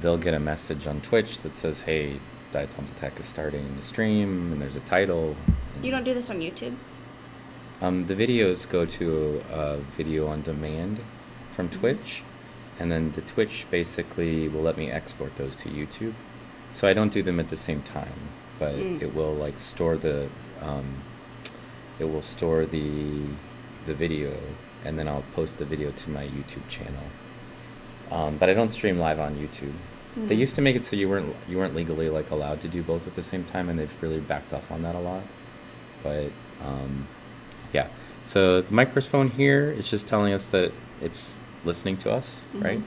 they'll get a message on Twitch that says, hey, Diatom's attack is starting to stream, and there's a title. You don't do this on YouTube? The videos go to video on demand from Twitch, and then the Twitch basically will let me export those to YouTube. So I don't do them at the same time, but it will like store the video, and then I'll post the video to my YouTube channel. But I don't stream live on YouTube. They used to make it so you weren't legally like allowed to do both at the same time, and they've really backed off on that a lot. But yeah, so the microphone here is just telling us that it's listening to us, right?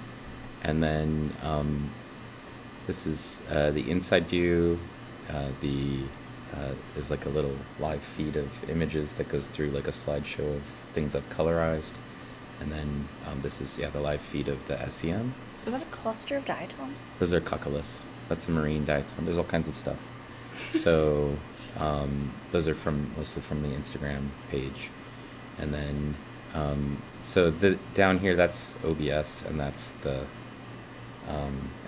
And then this is the inside view. There's like a little live feed of images that goes through like a slideshow of things I've colorized. And then this is, the live feed of the SEM. Is that a cluster of diatoms? Those are cuculus. That's a marine diatom. There's all kinds of stuff. So those are mostly from the Instagram page. And then, so down here, that's OBS, and that's the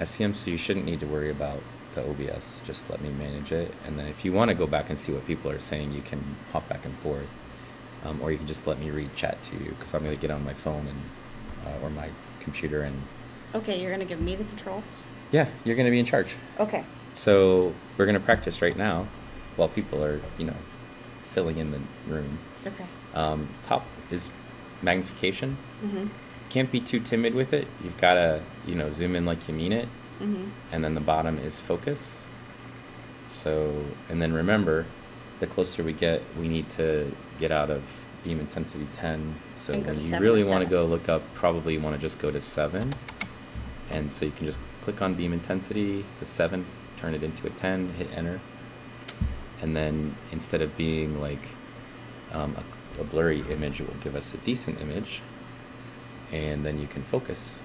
SEM, so you shouldn't need to worry about the OBS. Just let me manage it. And then if you want to go back and see what people are saying, you can hop back and forth. Or you can just let me read chat to you, because I'm going to get on my phone and or my computer and... Okay, you're going to give me the controls? Yeah, you're going to be in charge. Okay. So we're going to practice right now while people are, filling in the room. Okay. Top is magnification. Can't be too timid with it. You've got to, zoom in like you mean it. And then the bottom is focus. So, and then remember, the closer we get, we need to get out of beam intensity 10. So when you really want to go look up, probably you want to just go to 7. And so you can just click on beam intensity, the 7, turn it into a 10, hit enter. And then instead of being like a blurry image, it will give us a decent image. And then you can focus.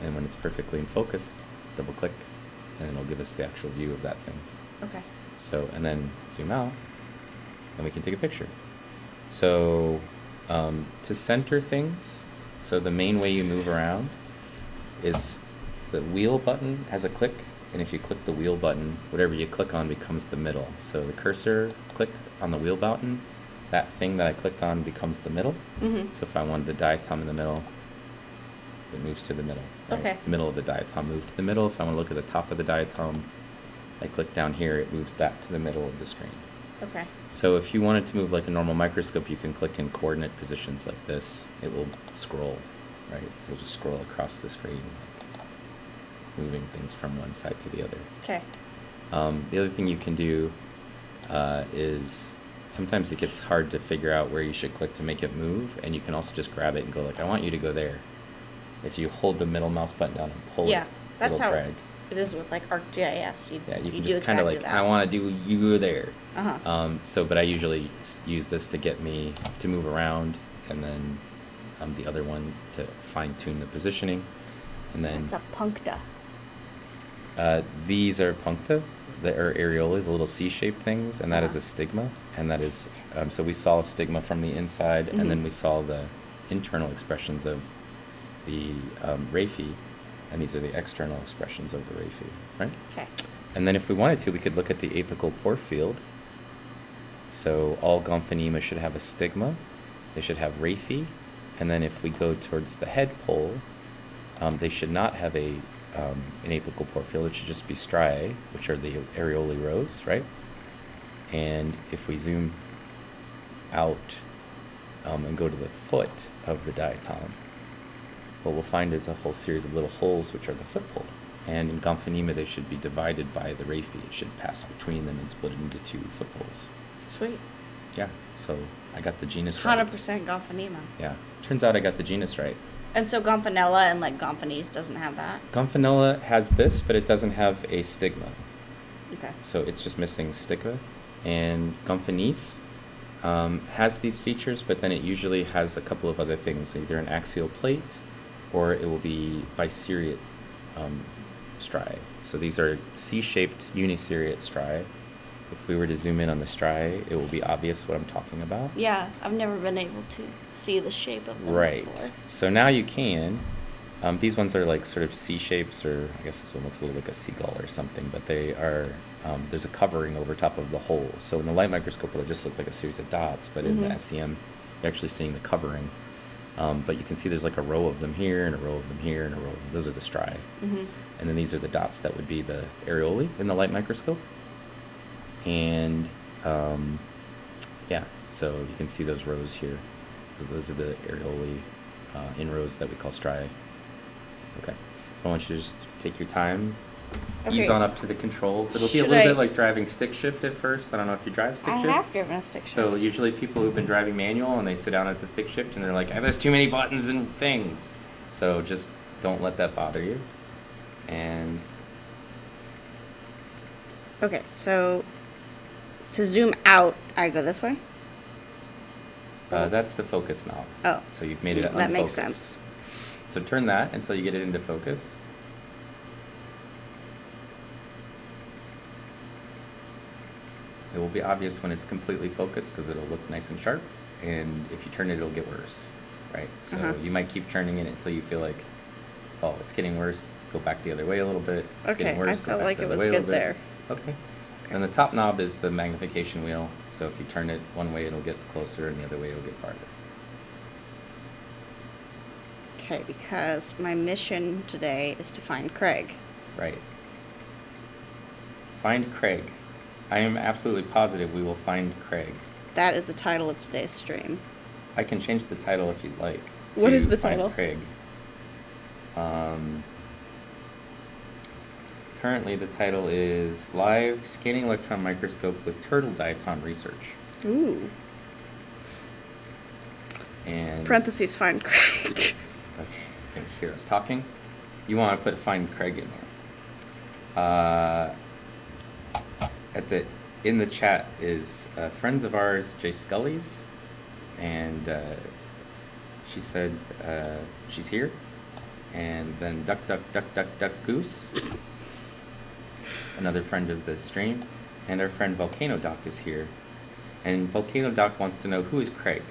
And when it's perfectly in focus, double click, and it'll give us the actual view of that thing. Okay. So, and then zoom out, and we can take a picture. So, to center things, so the main way you move around is the wheel button has a click, and if you click the wheel button, whatever you click on becomes the middle. So the cursor, click on the wheel button, that thing that I clicked on becomes the middle. So if I wanted the diatom in the middle, it moves to the middle. Right? Okay. The middle of the diatom moved to the middle. If I want to look at the top of the diatom, I click down here, it moves that to the middle of the screen. Okay. So if you wanted to move like a normal microscope, you can click in coordinate positions like this. It will scroll, right? It will just scroll across the screen, moving things from one side to the other. Okay. The other thing you can do is sometimes it gets hard to figure out where you should click to make it move, and you can also just grab it and go like, I want you to go there. If you hold the middle mouse button down and pull it, that's it'll how drag. it is with like ArcGIS. You can do just kind of like, that. I want to do you go there. So, But I usually use this to get me to move around, and then the other one to fine tune the positioning, and then it's a puncta. these are puncta, that are areolae, the little C-shaped things, and that is a stigma, and that is so we saw a stigma from the inside, and then we saw the internal expressions of the raphe, and these are the external expressions of the raphe, right? Okay. And then if we wanted to, we could look at the apical pore field. So all Gomphanema should have a stigma. They should have raphe. And then if we go towards the head pole, they should not have an apical pore field. It should just be striae, which are the areolae rows, right? And if we zoom out and go to the foot of the diatom, what we'll find is a whole series of little holes, which are the foot pole. And in Gomphanema, they should be divided by the raphe. It should pass between them and split it into 2 foot poles. Sweet. Yeah, so I got the genus right. 100% Gomphanema. Yeah, turns out I got the genus right. And so Gomphanella and like Gomphanese doesn't have that? Gomphanella has this, but it doesn't have a stigma. Okay. So it's just missing stigma. And Gomphanese has these features, but then it usually has a couple of other things, either an axial plate, or it will be biseriate striae. So these are C-shaped uniseriate striae. If we were to zoom in on the striae, it will be obvious what I'm talking about. Yeah, I've never been able to see the shape of them right. before. So now you can, These ones are like sort of C shapes, or I guess this one looks a little like a seagull or something, but they are, there's a covering over top of the hole. So in the light microscope, it'll just look like a series of dots, but in the SEM, you're actually seeing the covering. But you can see there's like a row of them here, and a row of them here, and a row of them. Those are the striae. And then these are the dots that would be the areolae in the light microscope. And yeah, so you can see those rows here. Those are the areolae in rows that we call striae. Okay, so I want you to just take your time, ease on up to the controls. It'll be a little bit like driving stick shift at first. I don't know if you drive stick shift. I have driven a stick shift. So usually people who've been driving manual and they sit down at the stick shift and they're like, there's too many buttons and things. So just don't let that bother you. And okay, so to zoom out, I go this way? that's the focus knob. Oh. So you've made it unfocused. That makes sense. So turn that until you get it into focus. It will be obvious when it's completely focused because it'll look nice and sharp. And if you turn it, it'll get worse, right? So you might keep turning it until you feel like, oh, it's getting worse. Go back the other way a little bit. It's Okay, getting worse. I Go felt back like the it other was way a good little bit. there. Okay. And the top knob is the magnification wheel. So if you turn it one way, it'll get closer, and the other way, it'll get farther. Okay, because my mission today is to find Craig. Right. Find Craig. I am absolutely positive we will find Craig. That is the title of today's stream. I can change the title if you'd like. What is the Find title? Craig. Currently, the title is Live Scanning Electron Microscope with Turtle Diatom Research. Ooh. And Parentheses, find Craig. that's going to hear us talking. You want to put Find Craig in there. In the chat is friends of ours, Jay Scully's, and she said she's here. And then Duck, Duck, Duck, Duck, Duck, Goose, another friend of the stream, and our friend Volcano Doc is here. And Volcano Doc wants to know, who is Craig?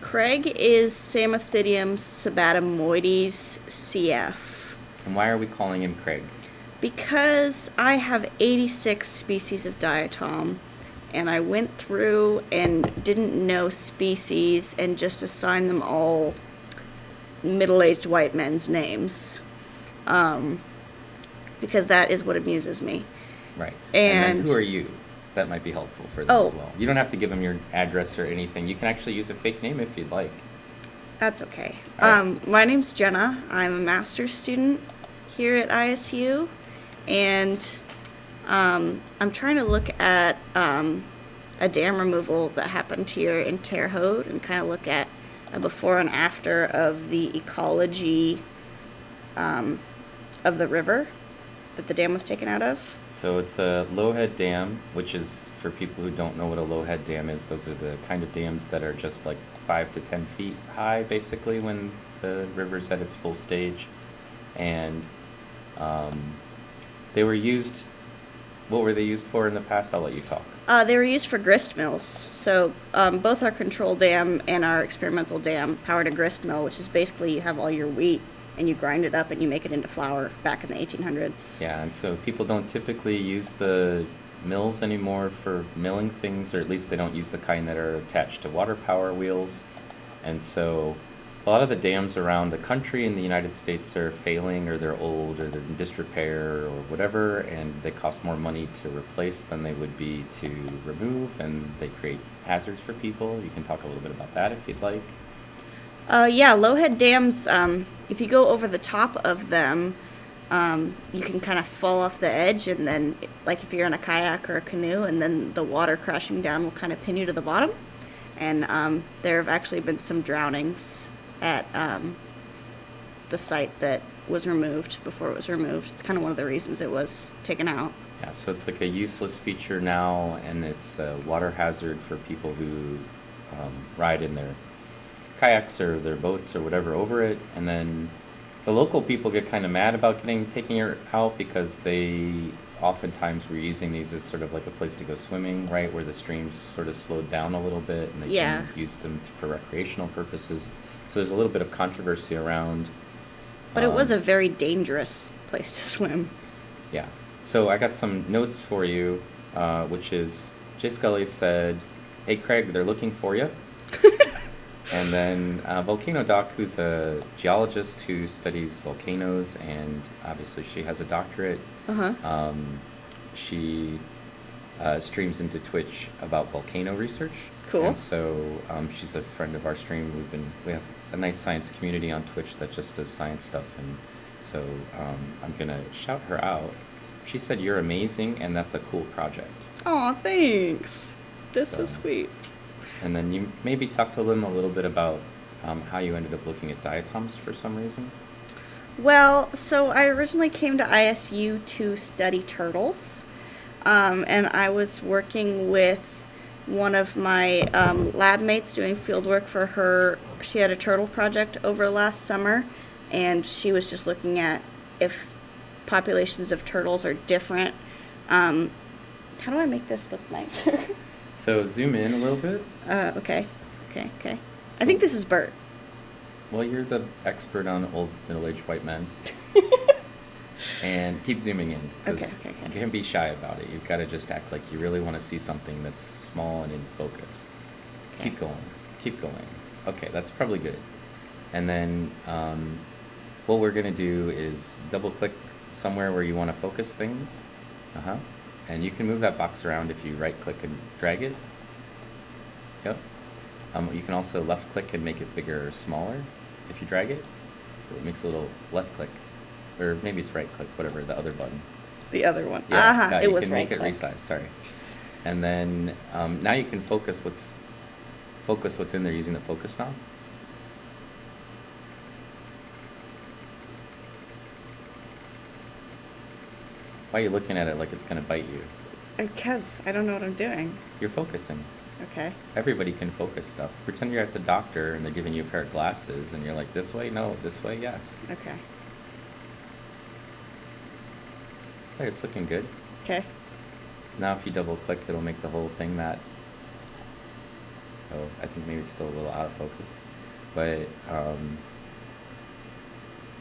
Craig is Samothidium sabatomoides CF. And why are we calling him Craig? Because I have 86 species of diatom, and I went through and didn't know species and just assigned them all middle-aged white men's names, because that is what amuses me. Right. And then who are you? That might be helpful for them as well. You don't have to give them your address or anything. You can actually use a fake name if you'd like. That's okay. All right. My name's Jenna. I'm a master's student here at ISU, and I'm trying to look at a dam removal that happened here in Terre Haute and kind of look at a before and after of the ecology of the river that the dam was taken out of. So it's a low-head dam, which is, for people who don't know what a low-head dam is, those are the kind of dams that are just like 5 to 10 feet high, basically, when the river's at its full stage. And they were used, what were they used for in the past? I'll let you talk. They were used for grist mills. So both our control dam and our experimental dam powered a grist mill, which is basically you have all your wheat and you grind it up and you make it into flour back in the 1800s. Yeah, and so people don't typically use the mills anymore for milling things, or at least they don't use the kind that are attached to water power wheels. And so a lot of the dams around the country in the United States are failing, or they're old, or they're in disrepair, or whatever, and they cost more money to replace than they would be to remove, and they create hazards for people. You can talk a little bit about that if you'd like. Yeah, low-head dams, if you go over the top of them, you can kind of fall off the edge, and then, like if you're in a kayak or a canoe, and then the water crashing down will kind of pin you to the bottom. And there have actually been some drownings at the site that was removed before it was removed. It's kind of one of the reasons it was taken out. Yeah, so it's like a useless feature now, and it's a water hazard for people who ride in their kayaks or their boats or whatever over it. And then the local people get kind of mad about taking it out, because they oftentimes were using these as sort of like a place to go swimming, right, where the streams sort of slowed down a little bit, and they can use them for recreational purposes. So there's a little bit of controversy around But it was a very dangerous place to swim. Yeah. So I got some notes for you, which is Jay Scully said, "Hey Craig, they're looking for you." And then Volcano Doc, who's a geologist who studies volcanoes, and obviously she has a doctorate. She streams into Twitch about volcano research. Cool. And so she's a friend of our stream. We have a nice science community on Twitch that just does science stuff, and so I'm gonna shout her out. She said you're amazing, and that's a cool project. Aw, thanks. That's so sweet. And then you maybe talk to them a little bit about how you ended up looking at diatoms for some reason. Well, so I originally came to ISU to study turtles, and I was working with one of my lab mates doing field work for her. She had a turtle project over last summer, and she was just looking at if populations of turtles are different. How do I make this look nicer? So zoom in a little bit. Okay. So, I think this is Bert. Well, you're the expert on old middle-aged white men. And keep zooming in, because Okay. you can't be shy about it. You've got to just act like you really want to see something that's small and in focus. Okay. Keep going. Okay, that's probably good. And then what we're going to do is double-click somewhere where you want to focus things. And you can move that box around if you right-click and drag it. Yep. You can also left-click and make it bigger or smaller if you drag it. So it makes a little left-click. Or maybe it's right-click, whatever, the other button. The other one. Yeah, It you was can make it right-click. resize, sorry. And then now you can focus what's in there using the focus knob. Why are you looking at it like it's going to bite you? Because I don't know what I'm doing. You're focusing. Okay. Everybody can focus stuff. Pretend you're at the doctor and they're giving you a pair of glasses and you're like, this way? No. This way? Yes. Okay. There, it's looking good. Okay. Now if you double click, it'll make the whole thing that... Oh, I think maybe it's still a little out of focus. But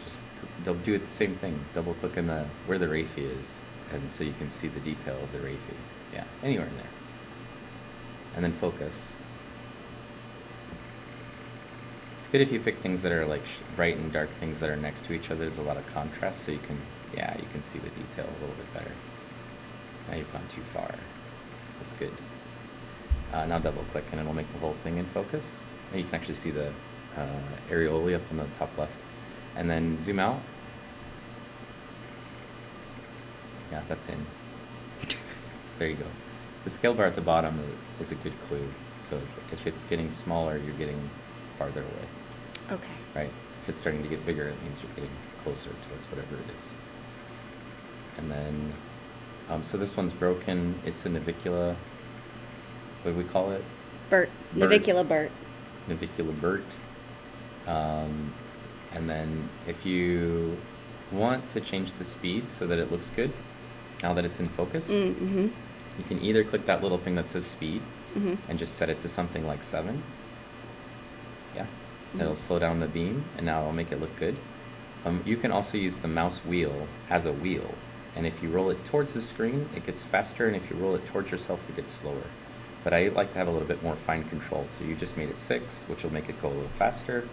just they'll do the same thing. Double click in where the raphe is, and so you can see the detail of the raphe. Yeah, anywhere in there. And then focus. It's good if you pick things that are like bright and dark things that are next to each other. There's a lot of contrast, so you can see the detail a little bit better. Now you've gone too far. That's good. Now double click and it'll make the whole thing in focus. And you can actually see the areolae up on the top left. And then zoom out. Yeah, that's in. There you go. The scale bar at the bottom is a good clue. So if it's getting smaller, you're getting farther away. Okay. Right? If it's starting to get bigger, it means you're getting closer towards whatever it is. And then, so this one's broken. It's a navicula. What do we call it? Bert. Navicula Bert. Navicula Bert. And then if you want to change the speed so that it looks good, now that it's in focus, you can either click that little thing that says speed and just set it to something like 7. Yeah. It'll slow down the beam, and now it'll make it look good. You can also use the mouse wheel as a wheel, and if you roll it towards the screen, it gets faster, and if you roll it towards yourself, it gets slower. But I like to have a little bit more fine control, so you just made it 6, which will make it go a little faster.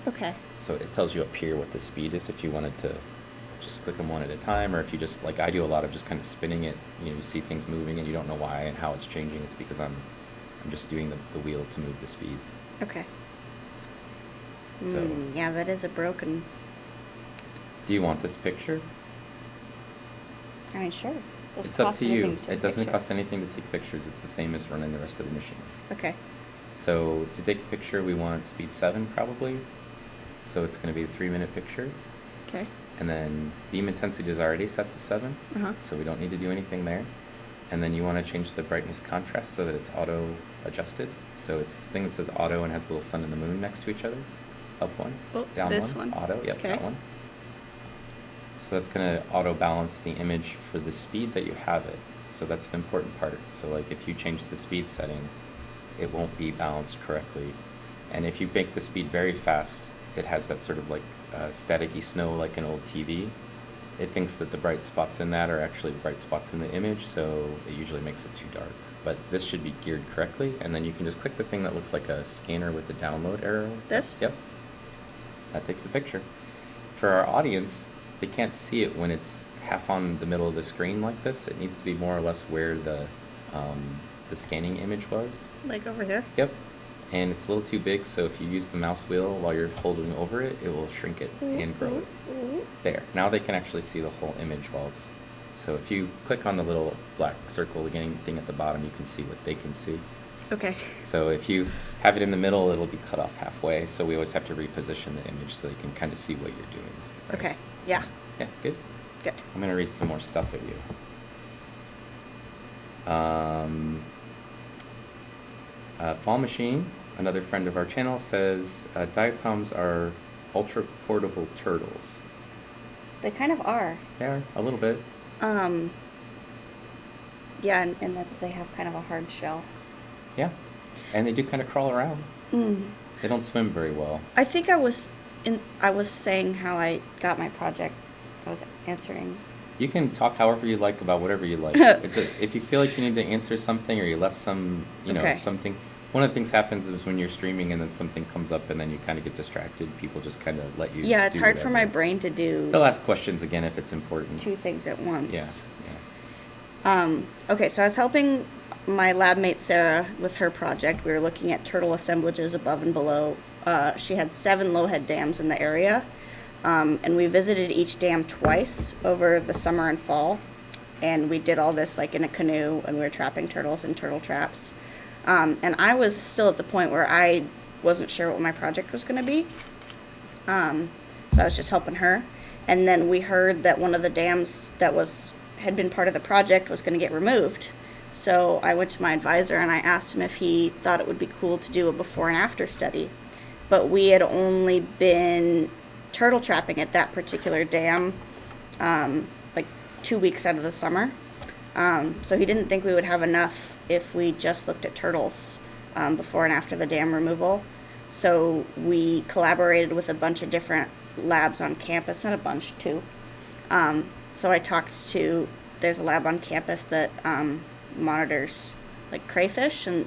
Okay. So it tells you up here what the speed is if you wanted to just click them one at a time, or if you just, like I do a lot of just kind of spinning it, you see things moving and you don't know why and how it's changing. It's because I'm just doing the wheel to move the speed. Okay. So yeah, that is a broken... Do you want this picture? I mean, sure. Doesn't It's up cost to you. anything to take It doesn't picture. cost anything to take pictures. It's the same as running the rest of the machine. Okay. So to take a picture, we want speed 7 probably. So it's going to be a 3-minute picture. Okay. And then beam intensity is already set to 7, so we don't need to do anything there. And then you want to change the brightness contrast so that it's auto adjusted. So it's this thing that says auto and has the little sun and the moon next to each other. Up one, down this one, one. auto, yep, Okay. that one. So that's going to auto balance the image for the speed that you have it. So that's the important part. So like if you change the speed setting, it won't be balanced correctly. And if you make the speed very fast, it has that sort of like staticky snow like an old TV. It thinks that the bright spots in that are actually bright spots in the image, so it usually makes it too dark. But this should be geared correctly, and then you can just click the thing that looks like a scanner with a download arrow. This? Yep. That takes the picture. For our audience, they can't see it when it's half on the middle of the screen like this. It needs to be more or less where the scanning image was. Like over here? Yep. And it's a little too big, so if you use the mouse wheel while you're holding over it, it will shrink it and grow it. There. Now they can actually see the whole image while it's... So if you click on the little black circle again thing at the bottom, you can see what they can see. Okay. So if you have it in the middle, it'll be cut off halfway, so we always have to reposition the image so they can kind of see what you're doing. Right? Okay. Yeah. Yeah, good? Good. I'm going to read some more stuff at you. Fall Machine, another friend of our channel, says diatoms are ultra-portable turtles. They kind of are. They are, a little bit. Yeah, and that they have kind of a hard shell. Yeah, and they do kind of crawl around. They don't swim very well. I think I was saying how I got my project. I was answering. You can talk however you like about whatever you like. If you feel like you need to answer something or you left some, Okay. something. One of the things happens is when you're streaming and then something comes up and then you kind of get distracted, people just kind of let you Yeah, it's do hard for my whatever. brain to do They'll ask questions again if it's important. two things at once. Yeah. Okay, so I was helping my lab mate Sarah with her project. We were looking at turtle assemblages above and below. She had 7 low-head dams in the area, and we visited each dam twice over the summer and fall, and we did all this like in a canoe, and we were trapping turtles in turtle traps. And I was still at the point where I wasn't sure what my project was going to be, so I was just helping her. And then we heard that one of the dams that had been part of the project was going to get removed. So I went to my advisor and I asked him if he thought it would be cool to do a before and after study. But we had only been turtle trapping at that particular dam like 2 weeks out of the summer. So he didn't think we would have enough if we just looked at turtles before and after the dam removal. So we collaborated with a bunch of different labs on campus, not a bunch, 2. So I talked to, there's a lab on campus that monitors like crayfish and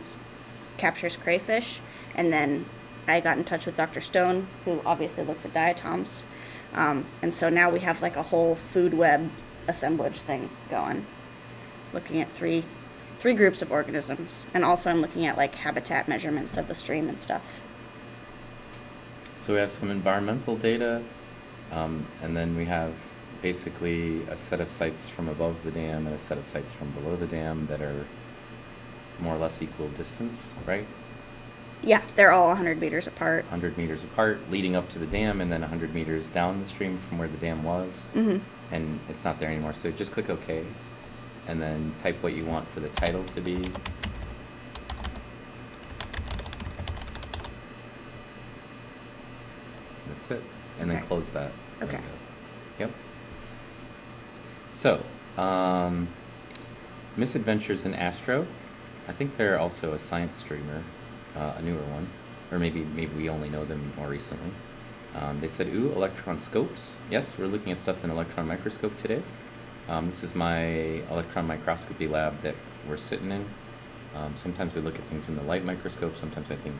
captures crayfish. And then I got in touch with Dr. Stone, who obviously looks at diatoms. And so now we have like a whole food web assemblage thing going, looking at three groups of organisms. And also I'm looking at like habitat measurements of the stream and stuff. So we have some environmental data, and then we have basically a set of sites from above the dam and a set of sites from below the dam that are more or less equal distance, right? Yeah, they're all 100 meters apart. 100 meters apart, leading up to the dam, and then 100 meters down the stream from where the dam was. And it's not there anymore, so just click OK, and then type what you want for the title to be. That's it. And then Okay. close that. Okay. window. Yep. So, Misadventures in Astro. I think they're also a science streamer, a newer one, or maybe we only know them more recently. They said, ooh, electron scopes. Yes, we're looking at stuff in electron microscope today. This is my electron microscopy lab that we're sitting in. Sometimes we look at things in the light microscope. Sometimes I think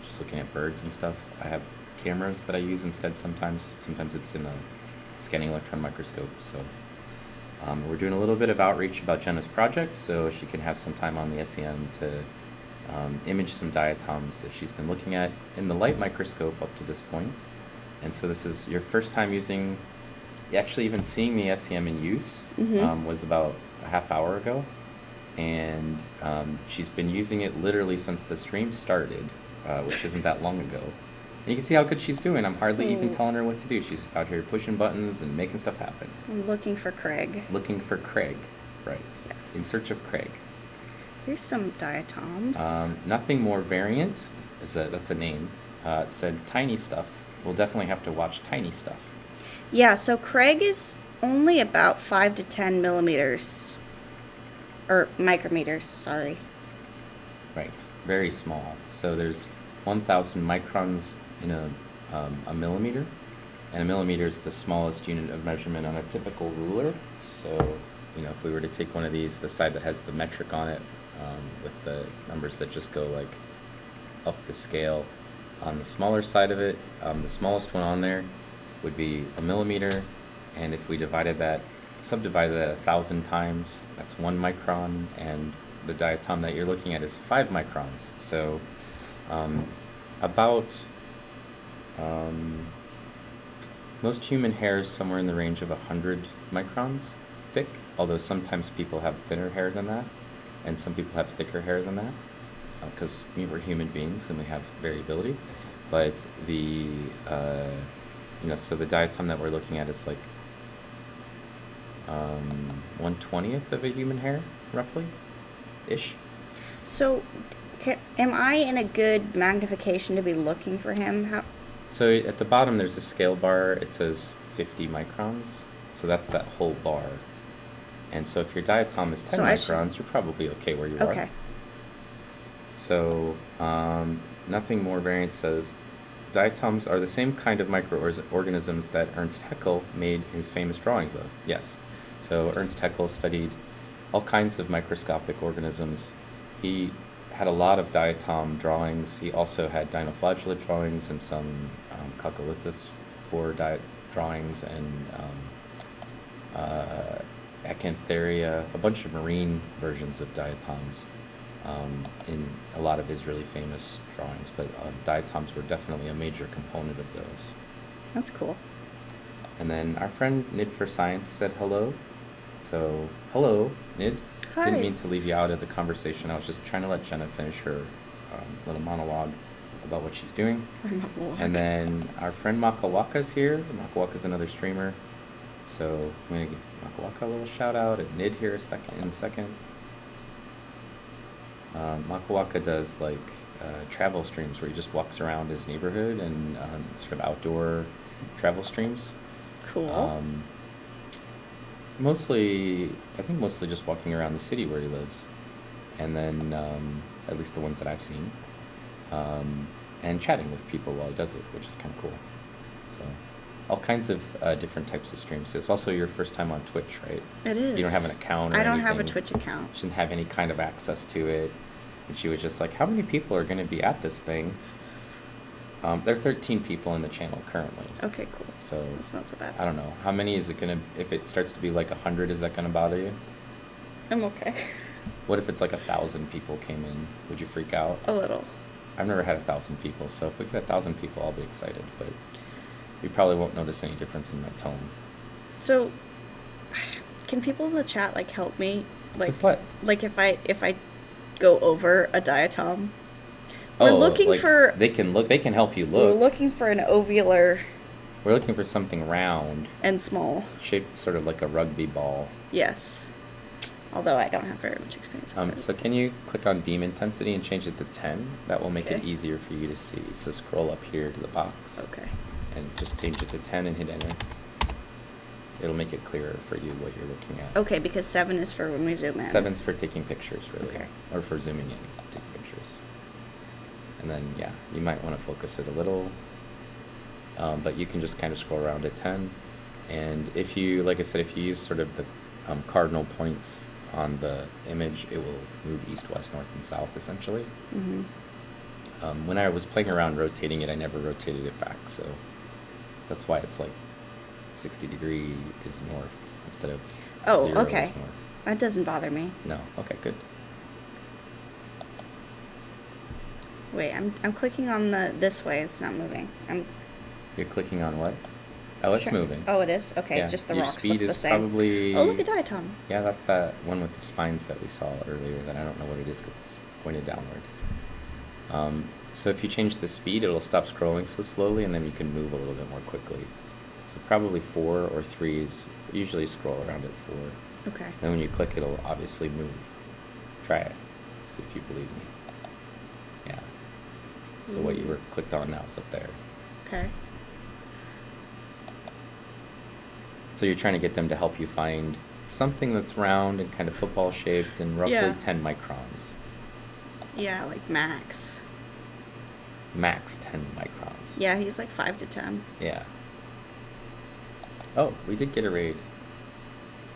just looking at birds and stuff. I have cameras that I use instead sometimes. Sometimes it's in a scanning electron microscope. So we're doing a little bit of outreach about Jenna's project, so she can have some time on the SEM to image some diatoms that she's been looking at in the light microscope up to this point. And so this is your first time using, actually even seeing the SEM in use was about a half hour ago. And she's been using it literally since the stream started, which isn't that long ago. And you can see how good she's doing. I'm hardly even telling her what to do. She's just out here pushing buttons and making stuff happen. I'm looking for Craig. Looking for Craig, right. Yes. In search of Craig. Here's some diatoms. Nothing more variant, that's a name. It said tiny stuff. We'll definitely have to watch tiny stuff. Yeah, so Craig is only about 5 to 10 millimeters, or micrometers, sorry. Right, very small. So there's 1,000 microns in a millimeter, and a millimeter is the smallest unit of measurement on a typical ruler. So, if we were to take one of these, the side that has the metric on it, with the numbers that just go like up the scale, on the smaller side of it, the smallest one on there would be a millimeter, and if we subdivided that 1,000 times, that's 1 micron, and the diatom that you're looking at is 5 microns. So about most human hair is somewhere in the range of 100 microns thick, although sometimes people have thinner hair than that, and some people have thicker hair than that, because we're human beings and we have variability. But the so the diatom that we're looking at is like 1/20th of a human hair, roughly, ish. So, am I in a good magnification to be looking for him? So at the bottom there's a scale bar. It says 50 microns. So that's that whole bar. And so if your diatom is 10 microns, you're probably okay where you are. Okay. So nothing more variance says diatoms are the same kind of microorganisms that Ernst Haeckel made his famous drawings of. Yes. So Ernst Haeckel studied all kinds of microscopic organisms. He had a lot of diatom drawings. He also had dinoflagellate drawings and some coccoliths for drawings, and Acantharia, a bunch of marine versions of diatoms in a lot of his really famous drawings. But diatoms were definitely a major component of those. That's cool. And then our friend Nid for Science said hello. So, hello, Nid. Hi. Didn't mean to leave you out of the conversation. I was just trying to let Jenna finish her little monologue about what she's doing. And then our friend Makawaka's here. Makawaka's another streamer. So I'm going to give Makawaka a little shout out, and Nid here in a second. Makawaka does like travel streams where he just walks around his neighborhood and sort of outdoor travel streams. Cool. Mostly just walking around the city where he lives, and then at least the ones that I've seen, and chatting with people while he does it, which is kind of cool. So all kinds of different types of streams. It's also your first time on Twitch, right? It is. You don't have an account or I don't anything. have a Twitch account. She didn't have any kind of access to it, and she was just like, how many people are going to be at this thing? There are 13 people in the channel currently. Okay, cool. So that's not so bad. I don't know. How many is it going to, if it starts to be like 100, is that going to bother you? I'm okay. What if it's like 1,000 people came in? Would you freak out? A little. I've never had 1,000 people, so if we get 1,000 people, I'll be excited, but you probably won't notice any difference in my tone. So, can people in the chat like help me? Like with what? Like if I go over a diatom. We're looking like for. They can help you look. We're looking for an ovular. We're looking for something round. And small. Shaped sort of like a rugby ball. Yes. Although I don't have very much experience with it. So can you click on beam intensity and change it to 10? That will make it easier for you to see. So scroll up here to the box. Okay. And just change it to 10 and hit enter. It'll make it clearer for you what you're looking at. Okay, because 7 is for when we zoom in. 7's for taking pictures, really. Okay. Or for zooming in, taking pictures. And then, yeah, you might want to focus it a little. But you can just kind of scroll around at 10. And if you, like I said, if you use sort of the cardinal points on the image, it will move east, west, north, and south, essentially. Mm-hmm. When I was playing around rotating it, I never rotated it back, so that's why it's like 60 degree is north instead of 0 okay. is north. That doesn't bother me. No, okay, good. Wait, I'm clicking on this way. It's not moving. You're clicking on what? Oh, it's moving. Oh, it is? Okay, Yeah. just the Your rocks speed look the is same. probably... Oh, look at diatom. Yeah, that's that one with the spines that we saw earlier that I don't know what it is because it's pointed downward. So if you change the speed, it'll stop scrolling so slowly, and then you can move a little bit more quickly. So probably 4 or 3 is usually scroll around at 4. Okay. Then when you click, it'll obviously move. Try it. See if you believe me. Yeah. So what you were clicked on now is up there. Okay. So you're trying to get them to help you find something that's round and kind of football shaped and roughly 10 microns. Yeah, like max. max 10 microns. Yeah, he's like 5 to 10. Yeah. Oh, we did get a raid.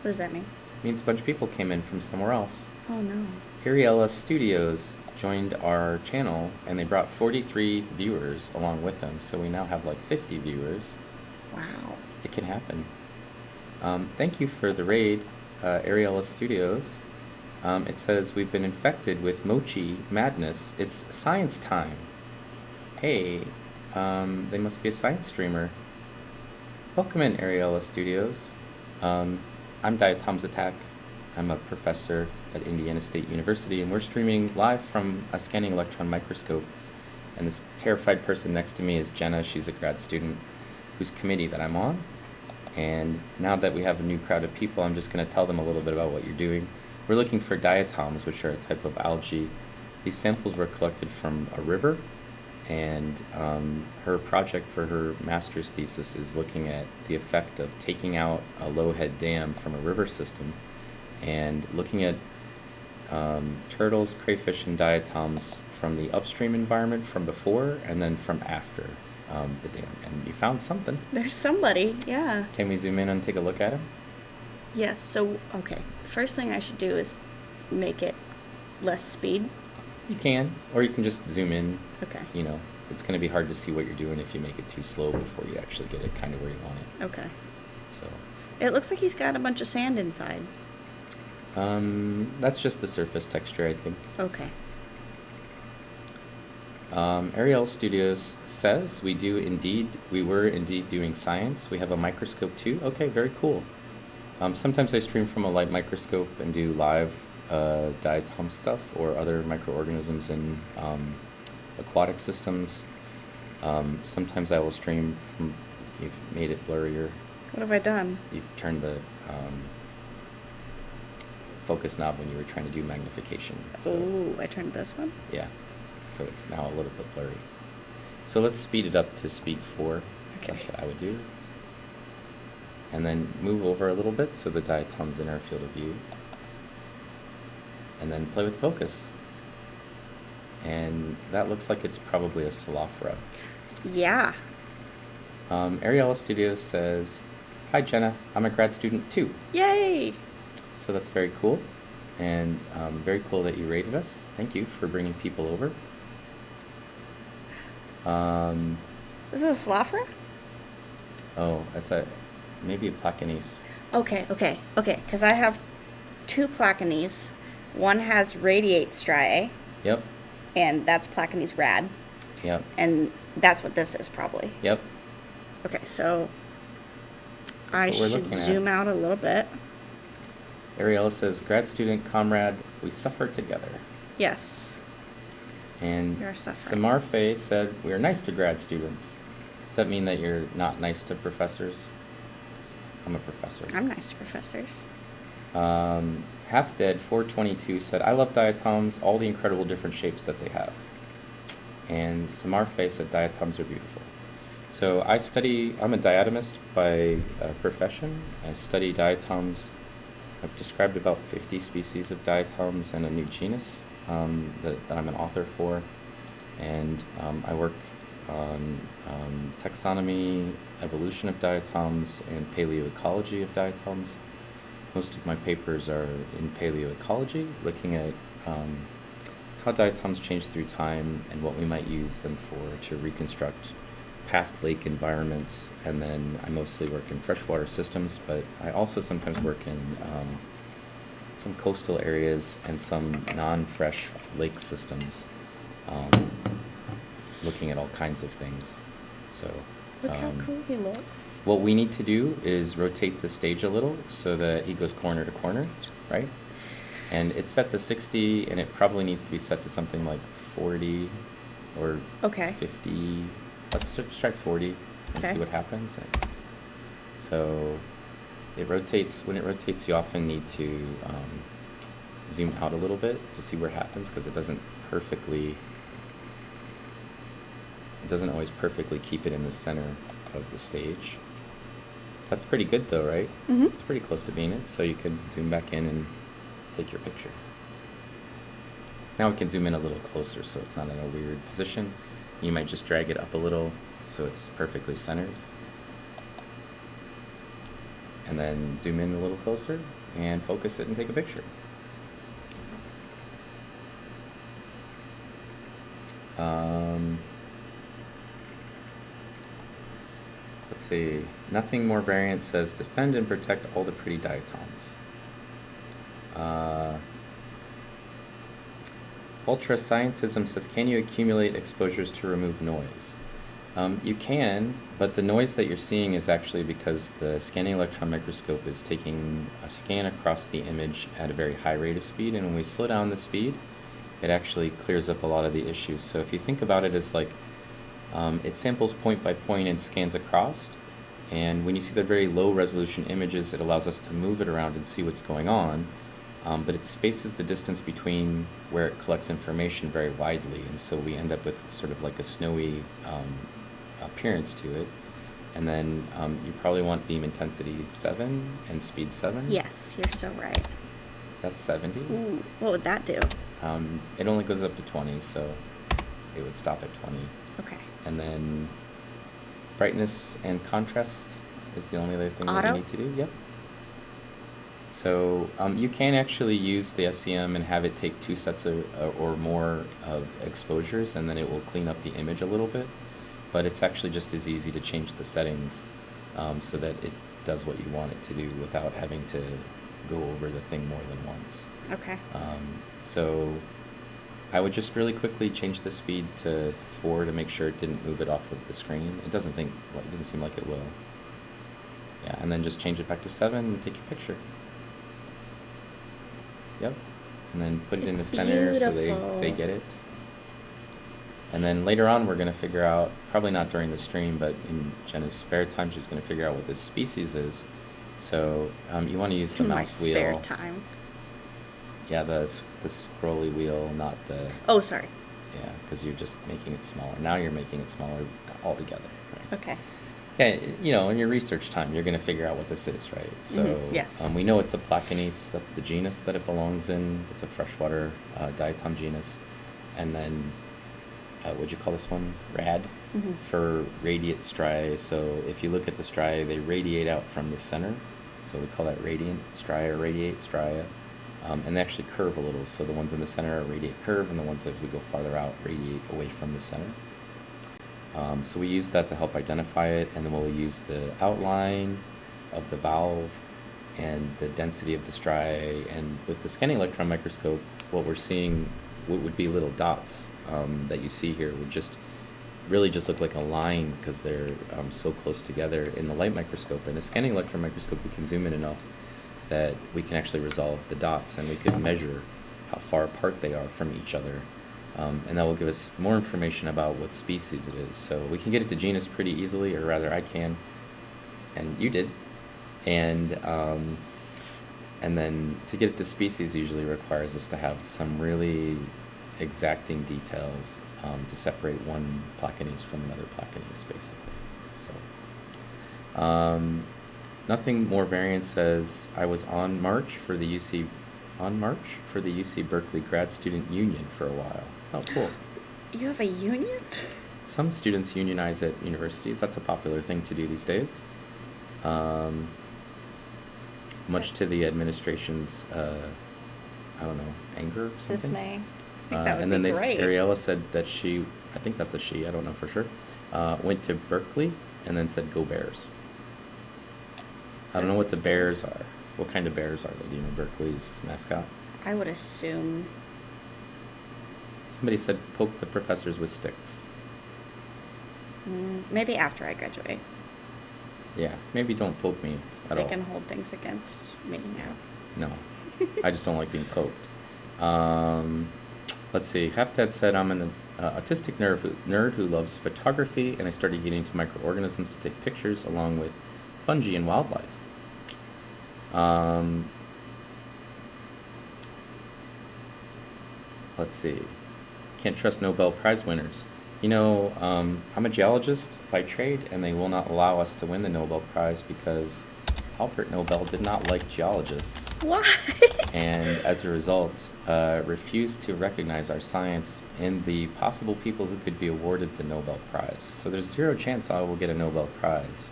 What does that mean? It means a bunch of people came in from somewhere else. Oh no. Ariella Studios joined our channel, and they brought 43 viewers along with them, so we now have like 50 viewers. Wow. It can happen. Thank you for the raid, Ariella Studios. It says, we've been infected with mochi madness. It's science time. Hey, they must be a science streamer. Welcome in, Ariella Studios. I'm Diatom's Attack. I'm a professor at Indiana State University, and we're streaming live from a Scanning Electron Microscope. And this terrified person next to me is Jenna. She's a grad student whose committee that I'm on. And now that we have a new crowd of people, I'm just going to tell them a little bit about what you're doing. We're looking for diatoms, which are a type of algae. These samples were collected from a river, and her project for her master's thesis is looking at the effect of taking out a low-head dam from a river system and looking at turtles, crayfish, and diatoms from the upstream environment from before and then from after the dam. And you found something. There's somebody, yeah. Can we zoom in and take a look at him? Yes, so, okay. First thing I should do is make it less speed. You can, or you can just zoom in. Okay. You know, it's going to be hard to see what you're doing if you make it too slow before you actually get it kind of where you want it. Okay. So. It looks like he's got a bunch of sand inside. That's just the surface texture, I think. Okay. Ariel Studios says we were indeed doing science. We have a microscope too. Okay, very cool. Sometimes I stream from a light microscope and do live diatom stuff or other microorganisms in aquatic systems. Sometimes I will stream from, you've made it blurrier. What have I done? You've turned the focus knob when you were trying to do magnification. So, ooh, I turned this one? yeah, so it's now a little bit blurry. So let's speed it up to speed 4. Okay. That's what I would do. And then move over a little bit so the diatom's in our field of view. And then play with focus. And that looks like it's probably a Celophora. Yeah. Ariella Studios says, hi Jenna, I'm a grad student too. Yay! So that's very cool. And very cool that you rated us. Thank you for bringing people over. This is a Celophora? Oh, that's maybe a Placanese. Okay. Because I have 2 Placanese. One has radiate striae. Yep. And that's Placanese rad. Yep. And that's what this is, probably. Yep. Okay, so That's I what we're should looking at. zoom out a little bit. Ariella says, grad student, comrade, we suffer together. Yes. And You're suffering. Samarfe said, we are nice to grad students. Does that mean that you're not nice to professors? I'm a professor. I'm nice to professors. Half Dead 422 said, I love diatoms, all the incredible different shapes that they have. And Samarfe said, diatoms are beautiful. So I'm a diatomist by profession. I study diatoms. I've described about 50 species of diatoms and a new genus that I'm an author for. And I work on taxonomy, evolution of diatoms, and paleoecology of diatoms. Most of my papers are in paleoecology, looking at how diatoms change through time and what we might use them for to reconstruct past lake environments. And then I mostly work in freshwater systems, but I also sometimes work in some coastal areas and some non-fresh lake systems, looking at all kinds of things. So Look how cool he looks. what we need to do is rotate the stage a little so that he goes corner to corner, right? And it's set to 60, and it probably needs to be set to something like 40 or Okay. 50. Let's just try 40 and Okay. see what happens. So it rotates. When it rotates, you often need to zoom out a little bit to see what happens, because it doesn't always perfectly keep it in the center of the stage. That's pretty good though, right? Mm-hmm. It's pretty close to being it, so you can zoom back in and take your picture. Now we can zoom in a little closer so it's not in a weird position. You might just drag it up a little so it's perfectly centered. And then zoom in a little closer and focus it and take a picture. Let's see. Nothing more variant says defend and protect all the pretty diatoms. Ultra Scientism says, can you accumulate exposures to remove noise? You can, but the noise that you're seeing is actually because the scanning electron microscope is taking a scan across the image at a very high rate of speed, and when we slow down the speed, it actually clears up a lot of the issues. So if you think about it as like, it samples point by point and scans across, and when you see the very low resolution images, it allows us to move it around and see what's going on, but it spaces the distance between where it collects information very widely, and so we end up with sort of like a snowy appearance to it. And then you probably want beam intensity 7 and speed 7. Yes, you're so right. That's 70. Ooh, what would that do? It only goes up to 20, so it would stop at 20. Okay. And then brightness and contrast is the only other thing that Auto? you need to do. Yep. So you can actually use the SEM and have it take 2 sets of, or more of exposures, and then it will clean up the image a little bit. But it's actually just as easy to change the settings so that it does what you want it to do without having to go over the thing more than once. Okay. So I would just really quickly change the speed to 4 to make sure it didn't move it off of the screen. It doesn't seem like it will. Yeah, and then just change it back to 7 and take your picture. Yep. And then put it in the center so they get it. And then later on we're going to figure out, probably not during the stream, but in Jenna's spare time, she's going to figure out what this species is. So you want to use the mouse wheel. My spare time. Yeah, the scrolly wheel, not the... Oh, sorry. Yeah, because you're just making it smaller. Now you're making it smaller altogether. Right? Okay. Yeah, in your research time, you're going to figure out what this is, right? So yes. We know it's a Placanese. That's the genus that it belongs in. It's a freshwater diatom genus. And then, what'd you call this one? Rad, for radiate striae. So if you look at the striae, they radiate out from the center. So we call that radiant striae or radiate striae. And they actually curve a little. So the ones in the center are radiate curve, and the ones as we go farther out radiate away from the center. So we use that to help identify it, and then we'll use the outline of the valve and the density of the striae. And with the scanning electron microscope, what we're seeing, what would be little dots that you see here, would just really just look like a line because they're so close together in the light microscope. In a scanning electron microscope, we can zoom in enough that we can actually resolve the dots, and we can measure how far apart they are from each other. And that will give us more information about what species it is. So we can get it to genus pretty easily, or rather I can, and you did. And then to get it to species usually requires us to have some really exacting details to separate one Placanese from another Placanese, basically. So nothing more variant says, I was on March for the UC Berkeley Grad Student Union for a while. Oh, cool. You have a union? Some students unionize at universities. That's a popular thing to do these days. Much to the administration's, anger or something. Dismay. I think that would be great. Ariella said that she, I think that's a she, I don't know for sure, went to Berkeley and then said, go Bears. I don't know what the Bears are. What kind of bears are they? Do you know Berkeley's mascot? I would assume. Somebody said poke the professors with sticks. Maybe after I graduate. Yeah, maybe don't poke me at all. They can hold things against me now. No, I just don't like being poked. Let's see. Half-Dad said, I'm an autistic nerd who loves photography, and I started getting into microorganisms to take pictures along with fungi and wildlife. Let's see. Can't trust Nobel Prize winners. You know, I'm a geologist by trade, and they will not allow us to win the Nobel Prize because Albert Nobel did not like geologists, Why? and as a result, refused to recognize our science in the possible people who could be awarded the Nobel Prize. So there's zero chance I will get a Nobel Prize.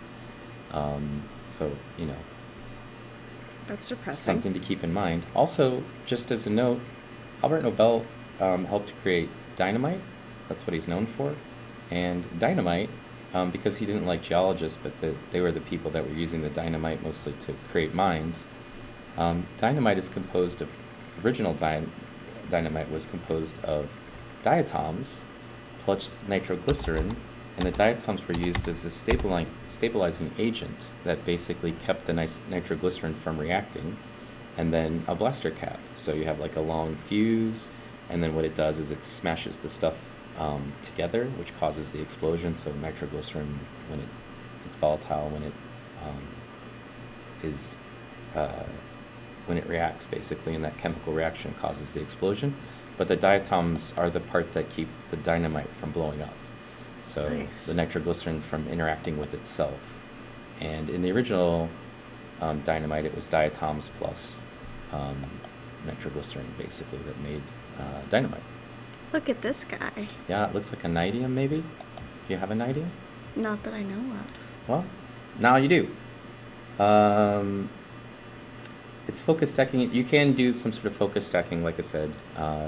So, you know, That's depressing. something to keep in mind. Also, just as a note, Albert Nobel helped create dynamite. That's what he's known for. And dynamite, because he didn't like geologists, but they were the people that were using the dynamite mostly to create mines. Dynamite is composed of, original dynamite was composed of diatoms plus nitroglycerin, and the diatoms were used as a stabilizing agent that basically kept the nitroglycerin from reacting, and then a blaster cap. So you have like a long fuse, and then what it does is it smashes the stuff together, which causes the explosion. So nitroglycerin, when it's volatile, when it is when it reacts basically, and that chemical reaction causes the explosion. But the diatoms are the part that keep the dynamite from blowing up. So Nice. the nitroglycerin from interacting with itself. And in the original dynamite, it was diatoms plus nitroglycerin basically that made dynamite. Look at this guy. Yeah, it looks like a nidium maybe. You have a nidium? Not that I know of. Well, now you do. It's focus stacking. You can do some sort of focus stacking, like I said,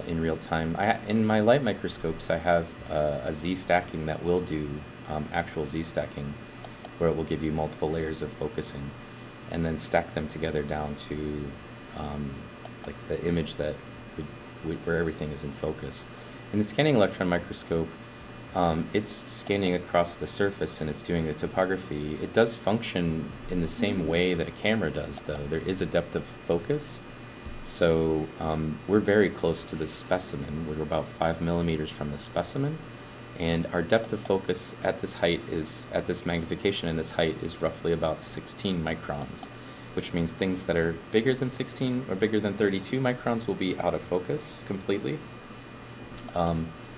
in real time. In my light microscopes, I have a Z stacking that will do actual Z stacking, where it will give you multiple layers of focusing, and then stack them together down to like the image that where everything is in focus. In the scanning electron microscope, it's scanning across the surface and it's doing the topography. It does function in the same way that a camera does, though. There is a depth of focus. So we're very close to the specimen. We're about 5 millimeters from the specimen. And our depth of focus at this height is, at this magnification and this height, is roughly about 16 microns, which means things that are bigger than 16 or bigger than 32 microns will be out of focus completely.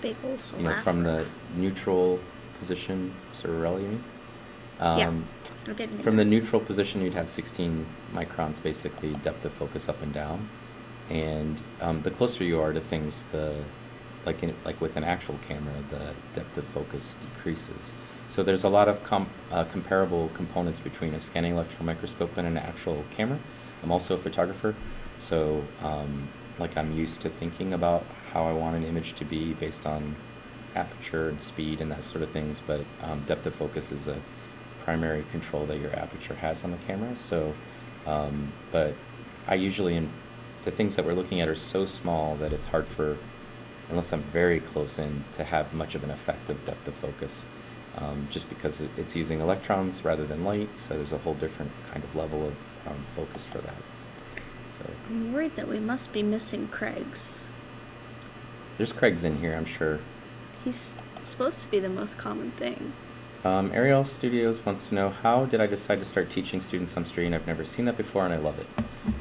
Big old You know, from the neutral position, Sorrel, you mean? Yeah, I didn't. From the neutral position, you'd have 16 microns, basically, depth of focus up and down. And the closer you are to things, like with an actual camera, the depth of focus decreases. So there's a lot of comparable components between a scanning electron microscope and an actual camera. I'm also a photographer, so like I'm used to thinking about how I want an image to be based on aperture and speed and that sort of things, but depth of focus is a primary control that your aperture has on the camera. So, but I usually, the things that we're looking at are so small that it's hard for, unless I'm very close in, to have much of an effect of depth of focus, just because it's using electrons rather than light, so there's a whole different kind of level of focus for that. So I'm worried that we must be missing Craig's. there's Craig's in here, I'm sure. He's supposed to be the most common thing. Ariel Studios wants to know, how did I decide to start teaching students on stream? I've never seen that before and I love it.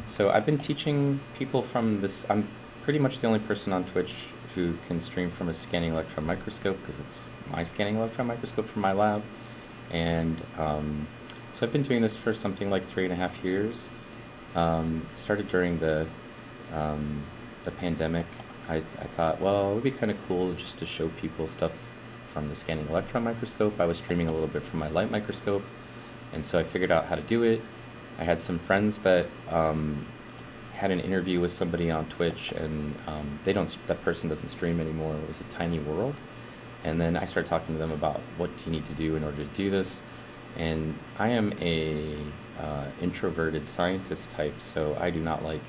So I've been teaching people from this, I'm pretty much the only person on Twitch who can stream from a scanning electron microscope, because it's my scanning electron microscope from my lab. And so I've been doing this for something like 3.5 years. Started during the pandemic. I thought, well, it would be kind of cool just to show people stuff from the scanning electron microscope. I was streaming a little bit from my light microscope, and so I figured out how to do it. I had some friends that had an interview with somebody on Twitch, and that person doesn't stream anymore. It was a tiny world. And then I started talking to them about what you need to do in order to do this. And I am a introverted scientist type, so I do not like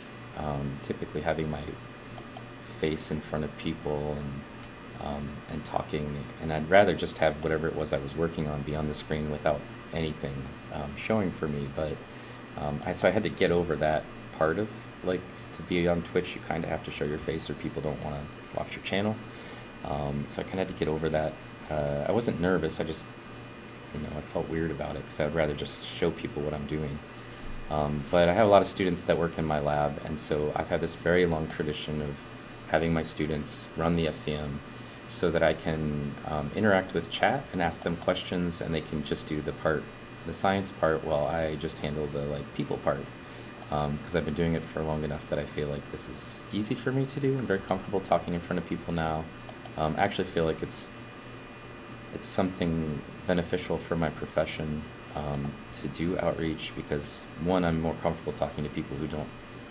typically having my face in front of people and talking, and I'd rather just have whatever it was I was working on be on the screen without anything showing for me. But so I had to get over that part of, like, to be on Twitch, you kind of have to show your face or people don't want to watch your channel. So I kind of had to get over that. I wasn't nervous, I just, I felt weird about it because I would rather just show people what I'm doing. But I have a lot of students that work in my lab, and so I've had this very long tradition of having my students run the SEM so that I can interact with chat and ask them questions, and they can just do the part the science part while I just handle the like people part. Because I've been doing it for long enough that I feel like this is easy for me to do. I'm very comfortable talking in front of people now. I actually feel like it's something beneficial for my profession to do outreach because, one, I'm more comfortable talking to people who don't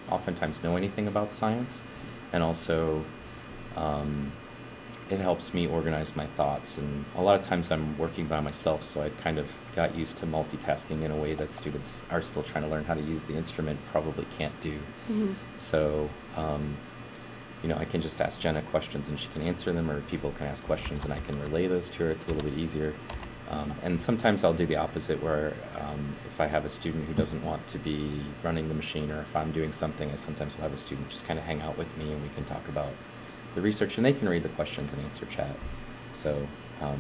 oftentimes know anything about science, and also it helps me organize my thoughts. And a lot of times I'm working by myself, so I kind of got used to multitasking in a way that students are still trying to learn how to use the instrument probably can't do. Mm-hmm. So, I can just ask Jenna questions and she can answer them, or people can ask questions and I can relay those to her. It's a little bit easier. And sometimes I'll do the opposite where if I have a student who doesn't want to be running the machine, or if I'm doing something, I sometimes will have a student just kind of hang out with me and we can talk about the research and they can read the questions and answer chat. So,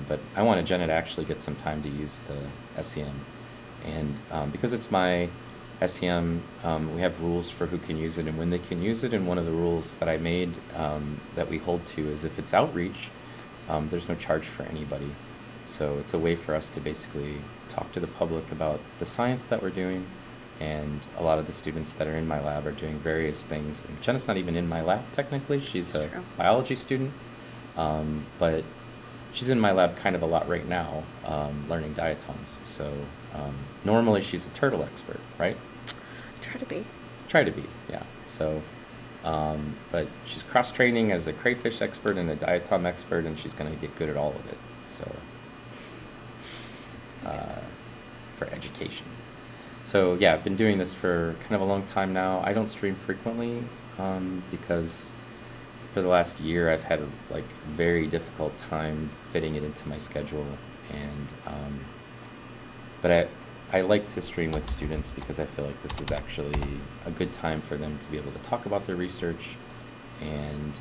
but I wanted Jenna to actually get some time to use the SEM. And because it's my SEM, we have rules for who can use it and when they can use it. And one of the rules that I made that we hold to is if it's outreach, there's no charge for anybody. So it's a way for us to basically talk to the public about the science that we're doing. And a lot of the students that are in my lab are doing various things. And Jenna's not even in my lab technically. She's a biology student. But she's in my lab kind of a lot right now, learning diatoms. So normally she's a turtle expert, right? Try to be, yeah. So, but she's cross-training as a crayfish expert and a diatom expert, and she's going to get good at all of it. So, for education. So yeah, I've been doing this for kind of a long time now. I don't stream frequently because for the last year I've had a very difficult time fitting it into my schedule, and but I like to stream with students because I feel like this is actually a good time for them to be able to talk about their research, and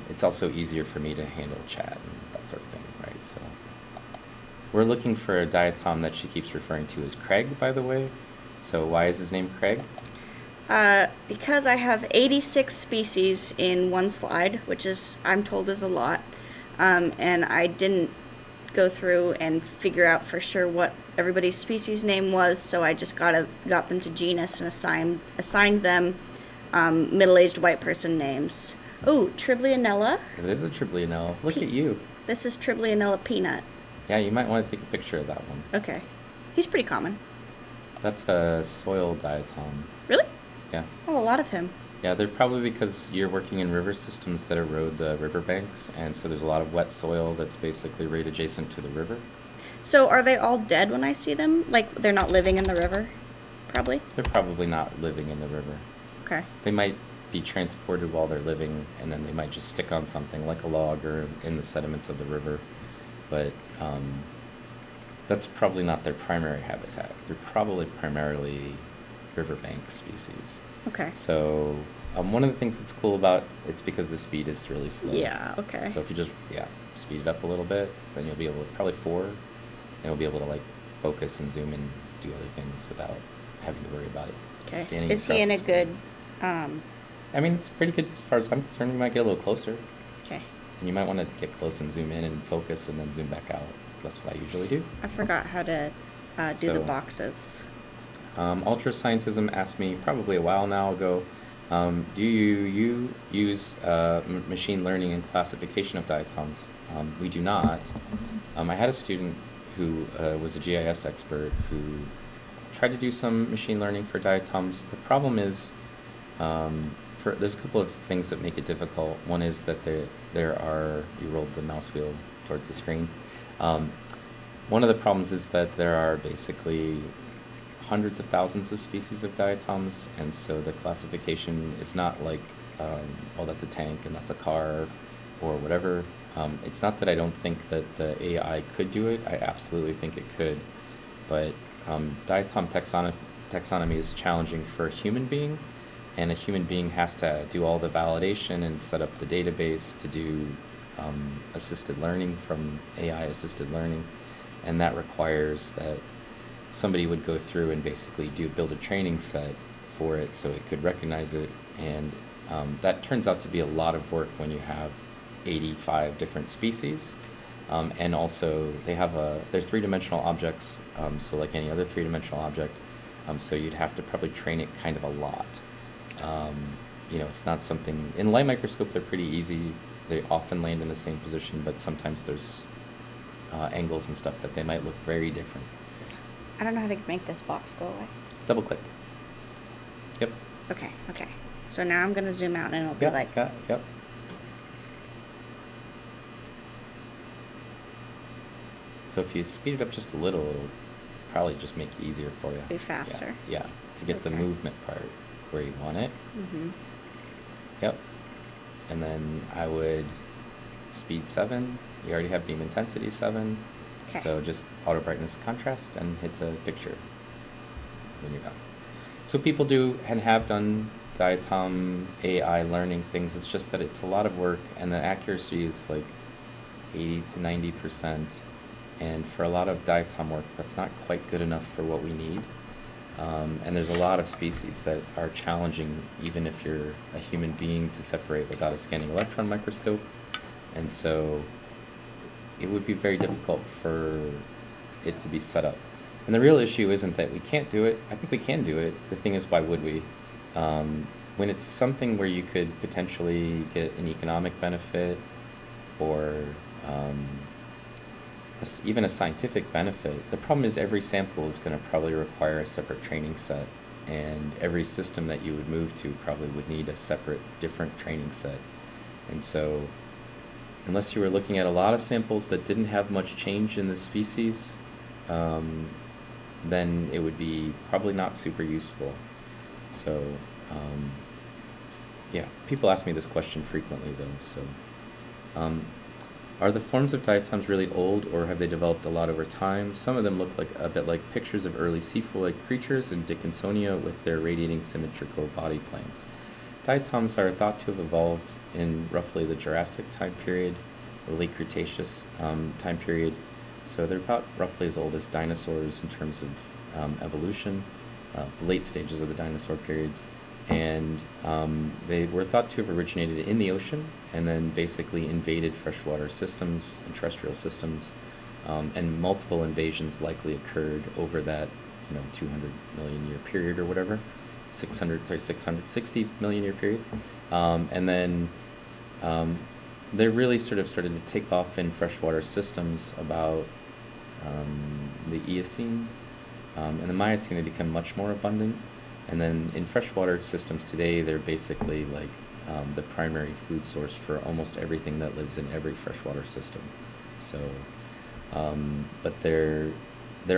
it's also easier for me to handle chat and that sort of thing, right? So we're looking for a diatom that she keeps referring to as Craig, by the way. So why is his name Craig? Because I have 86 species in one slide, which is, I'm told, is a lot. And I didn't go through and figure out for sure what everybody's species name was, so I just got them to genus and assigned them middle-aged white person names. Oh, Triblionella. It is a Triblionella. Look at you. This is Triblionella Peanut. Yeah, you might want to take a picture of that one. Okay. He's pretty common. That's a soil diatom. Really? Yeah. Oh, a lot of him. Yeah, they're probably because you're working in river systems that erode the riverbanks, and so there's a lot of wet soil that's basically right adjacent to the river. So are they all dead when I see them? Like, they're not living in the river? Probably? They're probably not living in the river. Okay. They might be transported while they're living, and then they might just stick on something like a log or in the sediments of the river. But that's probably not their primary habitat. They're probably primarily riverbank species. Okay. So one of the things that's cool about it's because the speed is really slow. Yeah, okay. So if you just speed it up a little bit, then you'll be able to probably 4, and you'll be able to focus and zoom and do other things without having to worry about it. Okay. Scanning Is he in a good? I mean, it's pretty good as far as I'm concerned. You might get a little closer. Okay. And you might want to get close and zoom in and focus and then zoom back out. That's what I usually do. I forgot how to do the boxes. Ultra Scientism asked me probably a while now ago, do you use machine learning and classification of diatoms? We do not. I had a student who was a GIS expert who tried to do some machine learning for diatoms. The problem is there's a couple of things that make it difficult. One is that there are, you rolled the mouse wheel towards the screen. One of the problems is that there are basically hundreds of thousands of species of diatoms, and so the classification is not like, that's a tank and that's a car or whatever. It's not that I don't think that the AI could do it. I absolutely think it could, but diatom taxonomy is challenging for a human being, and a human being has to do all the validation and set up the database to do assisted learning from AI assisted learning, and that requires that somebody would go through and basically build a training set for it so it could recognize it, and that turns out to be a lot of work when you have 85 different species. And also they're three-dimensional objects, so like any other three-dimensional object, so you'd have to probably train it kind of a lot. It's not something, in light microscope they're pretty easy. They often land in the same position, but sometimes there's angles and stuff that they might look very different. I don't know how to make this box go away. Double click. Yep. Okay. So now I'm going to zoom out and it'll be like... Yep. So if you speed it up just a little, it'll probably just make it easier for you. Be faster. Yeah, to get the movement part where you want it. Mm-hmm. Yep. And then I would speed 7. You already have beam intensity 7. Okay. So just auto brightness contrast and hit the picture when you're done. So people do and have done Diatom AI learning things. It's just that it's a lot of work and the accuracy is like 80 to 90%. And for a lot of diatom work, that's not quite good enough for what we need. And there's a lot of species that are challenging, even if you're a human being, to separate without a scanning electron microscope. And so it would be very difficult for it to be set up. And the real issue isn't that we can't do it. I think we can do it. The thing is, why would we? When it's something where you could potentially get an economic benefit or even a scientific benefit, the problem is every sample is going to probably require a separate training set, and every system that you would move to probably would need a separate, different training set. And so unless you were looking at a lot of samples that didn't have much change in the species, then it would be probably not super useful. So yeah, people ask me this question frequently though. So are the forms of diatoms really old, or have they developed a lot over time? Some of them look like a bit like pictures of early cephaloid creatures in Dickinsonia with their radiating symmetrical body planes. Diatoms are thought to have evolved in roughly the Jurassic time period, or late Cretaceous time period. So they're about roughly as old as dinosaurs in terms of evolution, the late stages of the dinosaur periods. And they were thought to have originated in the ocean and then basically invaded freshwater systems and terrestrial systems, and multiple invasions likely occurred over that 200 million year period or whatever, 660 million year period. And then they really sort of started to take off in freshwater systems about the Eocene. In the Miocene they become much more abundant. And then in freshwater systems today, they're basically like the primary food source for almost everything that lives in every freshwater system. So, but they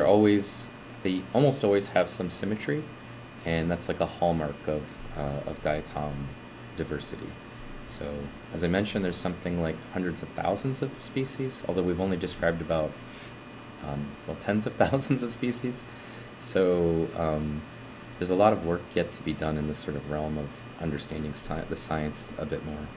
almost always have some symmetry, and that's like a hallmark of diatom diversity. So, as I mentioned, there's something like hundreds of thousands of species, although we've only described about tens of thousands of species. So there's a lot of work yet to be done in this sort of realm of understanding the science a bit more.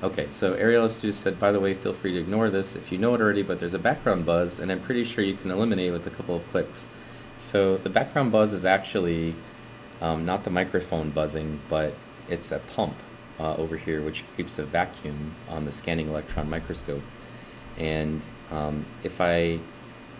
Okay, so Ariel just said, by the way, feel free to ignore this if you know it already, but there's a background buzz, and I'm pretty sure you can eliminate with a couple of clicks. So the background buzz is actually not the microphone buzzing, but it's a pump over here, which keeps a vacuum on the scanning electron microscope. And if I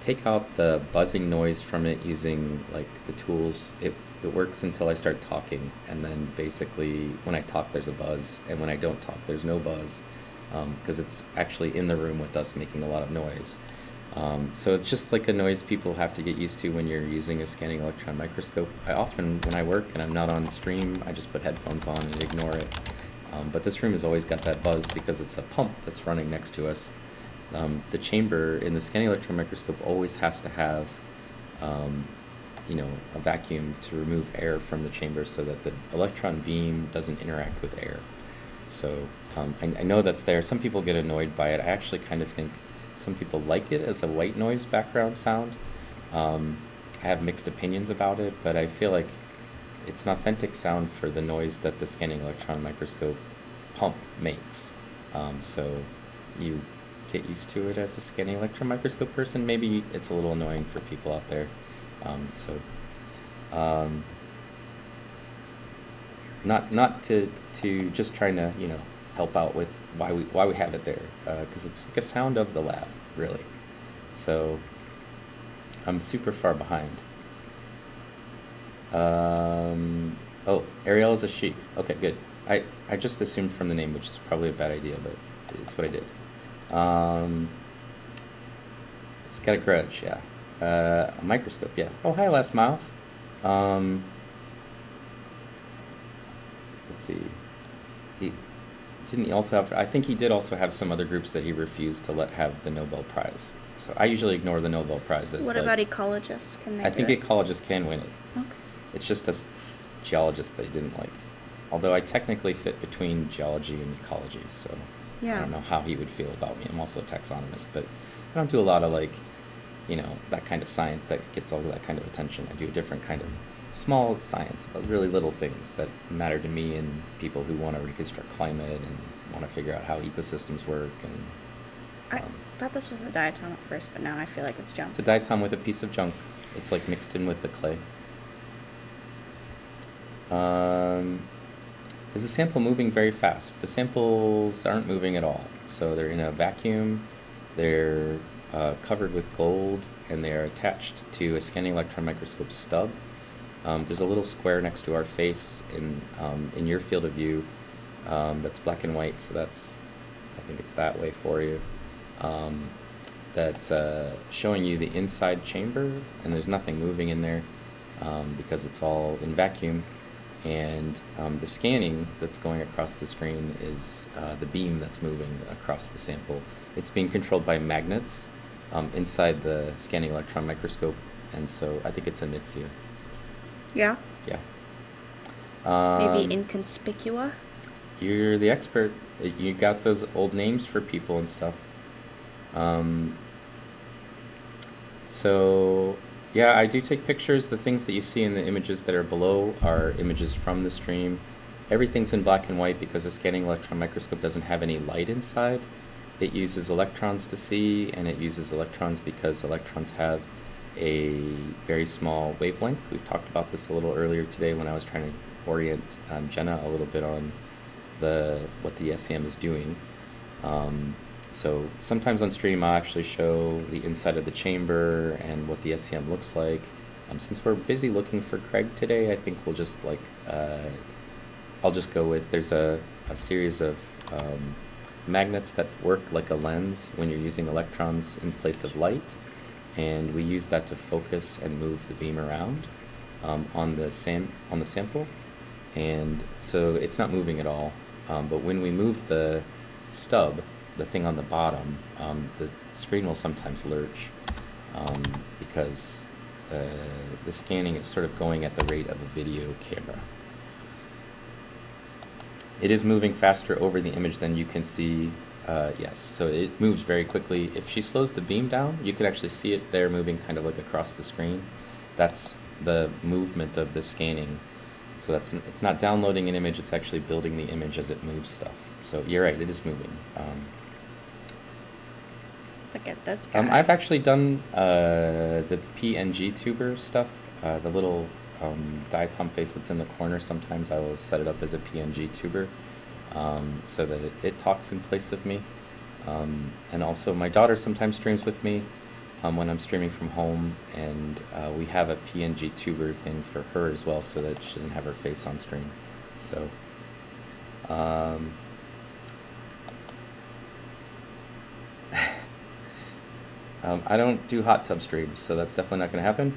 take out the buzzing noise from it using like the tools, it works until I start talking, and then basically when I talk there's a buzz, and when I don't talk there's no buzz, because it's actually in the room with us making a lot of noise. So it's just like a noise people have to get used to when you're using a scanning electron microscope. I often, when I work and I'm not on stream, I just put headphones on and ignore it. But this room has always got that buzz because it's a pump that's running next to us. The chamber in the scanning electron microscope always has to have a vacuum to remove air from the chamber so that the electron beam doesn't interact with air. So I know that's there. Some people get annoyed by it. I actually kind of think some people like it as a white noise background sound. I have mixed opinions about it, but I feel like it's an authentic sound for the noise that the scanning electron microscope pump makes. So you get used to it as a scanning electron microscope person. Maybe it's a little annoying for people out there. Not to just trying to help out with why we have it there. because it's like a sound of the lab, really. So I'm super far behind. Oh, Ariel is a she. Okay, good. I just assumed from the name, which is probably a bad idea, but it's what I did. It's got a grudge, yeah. A microscope, yeah. Oh, hi, Last Miles. Let's see. Didn't he also have? I think he did also have some other groups that he refused to let have the Nobel Prize. So I usually ignore the Nobel Prizes. What about ecologists? Can they I think ecologists can win it. Okay. It's just us geologists they didn't like. Although I technically fit between geology and ecology, so Yeah. I don't know how he would feel about me. I'm also a taxonomist, but I don't do a lot of that kind of science that gets all that kind of attention. I do a different kind of small science, but really little things that matter to me and people who want to reconstruct climate and want to figure out how ecosystems work. And I thought this was a diatom at first, but now I feel like it's junk. it's a diatom with a piece of junk. It's like mixed in with the clay. Is the sample moving very fast? The samples aren't moving at all. So they're in a vacuum, they're covered with gold, and they're attached to a scanning electron microscope stub. There's a little square next to our face in your field of view that's black and white, so I think it's that way for you. That's showing you the inside chamber, and there's nothing moving in there because it's all in vacuum. And the scanning that's going across the screen is the beam that's moving across the sample. It's being controlled by magnets inside the scanning electron microscope, and so I think it's a Nitzia. Yeah. Yeah. Maybe inconspicua. You're the expert. You got those old names for people and stuff. So, yeah, I do take pictures. The things that you see in the images that are below are images from the stream. Everything's in black and white because a scanning electron microscope doesn't have any light inside. It uses electrons to see, and it uses electrons because electrons have a very small wavelength. We've talked about this a little earlier today when I was trying to orient Jenna a little bit on what the SEM is doing. So sometimes on stream I'll actually show the inside of the chamber and what the SEM looks like. Since we're busy looking for Craig today, I think we'll just I'll just go with, there's a series of magnets that work like a lens when you're using electrons in place of light, and we use that to focus and move the beam around on the sample, and so it's not moving at all. But when we move the stub, the thing on the bottom, the screen will sometimes lurch because the scanning is sort of going at the rate of a video camera. It is moving faster over the image than you can see. Yes, so it moves very quickly. If she slows the beam down, you can actually see it there moving kind of like across the screen. That's the movement of the scanning. So it's not downloading an image, it's actually building the image as it moves stuff. So you're right, it is moving. Look at this guy. I've actually done the PNG tuber stuff, the little diatom face that's in the corner. Sometimes I will set it up as a PNG tuber so that it talks in place of me. And also my daughter sometimes streams with me when I'm streaming from home, and we have a PNG tuber thing for her as well so that she doesn't have her face on stream. So I don't do hot tub streams, so that's definitely not going to happen.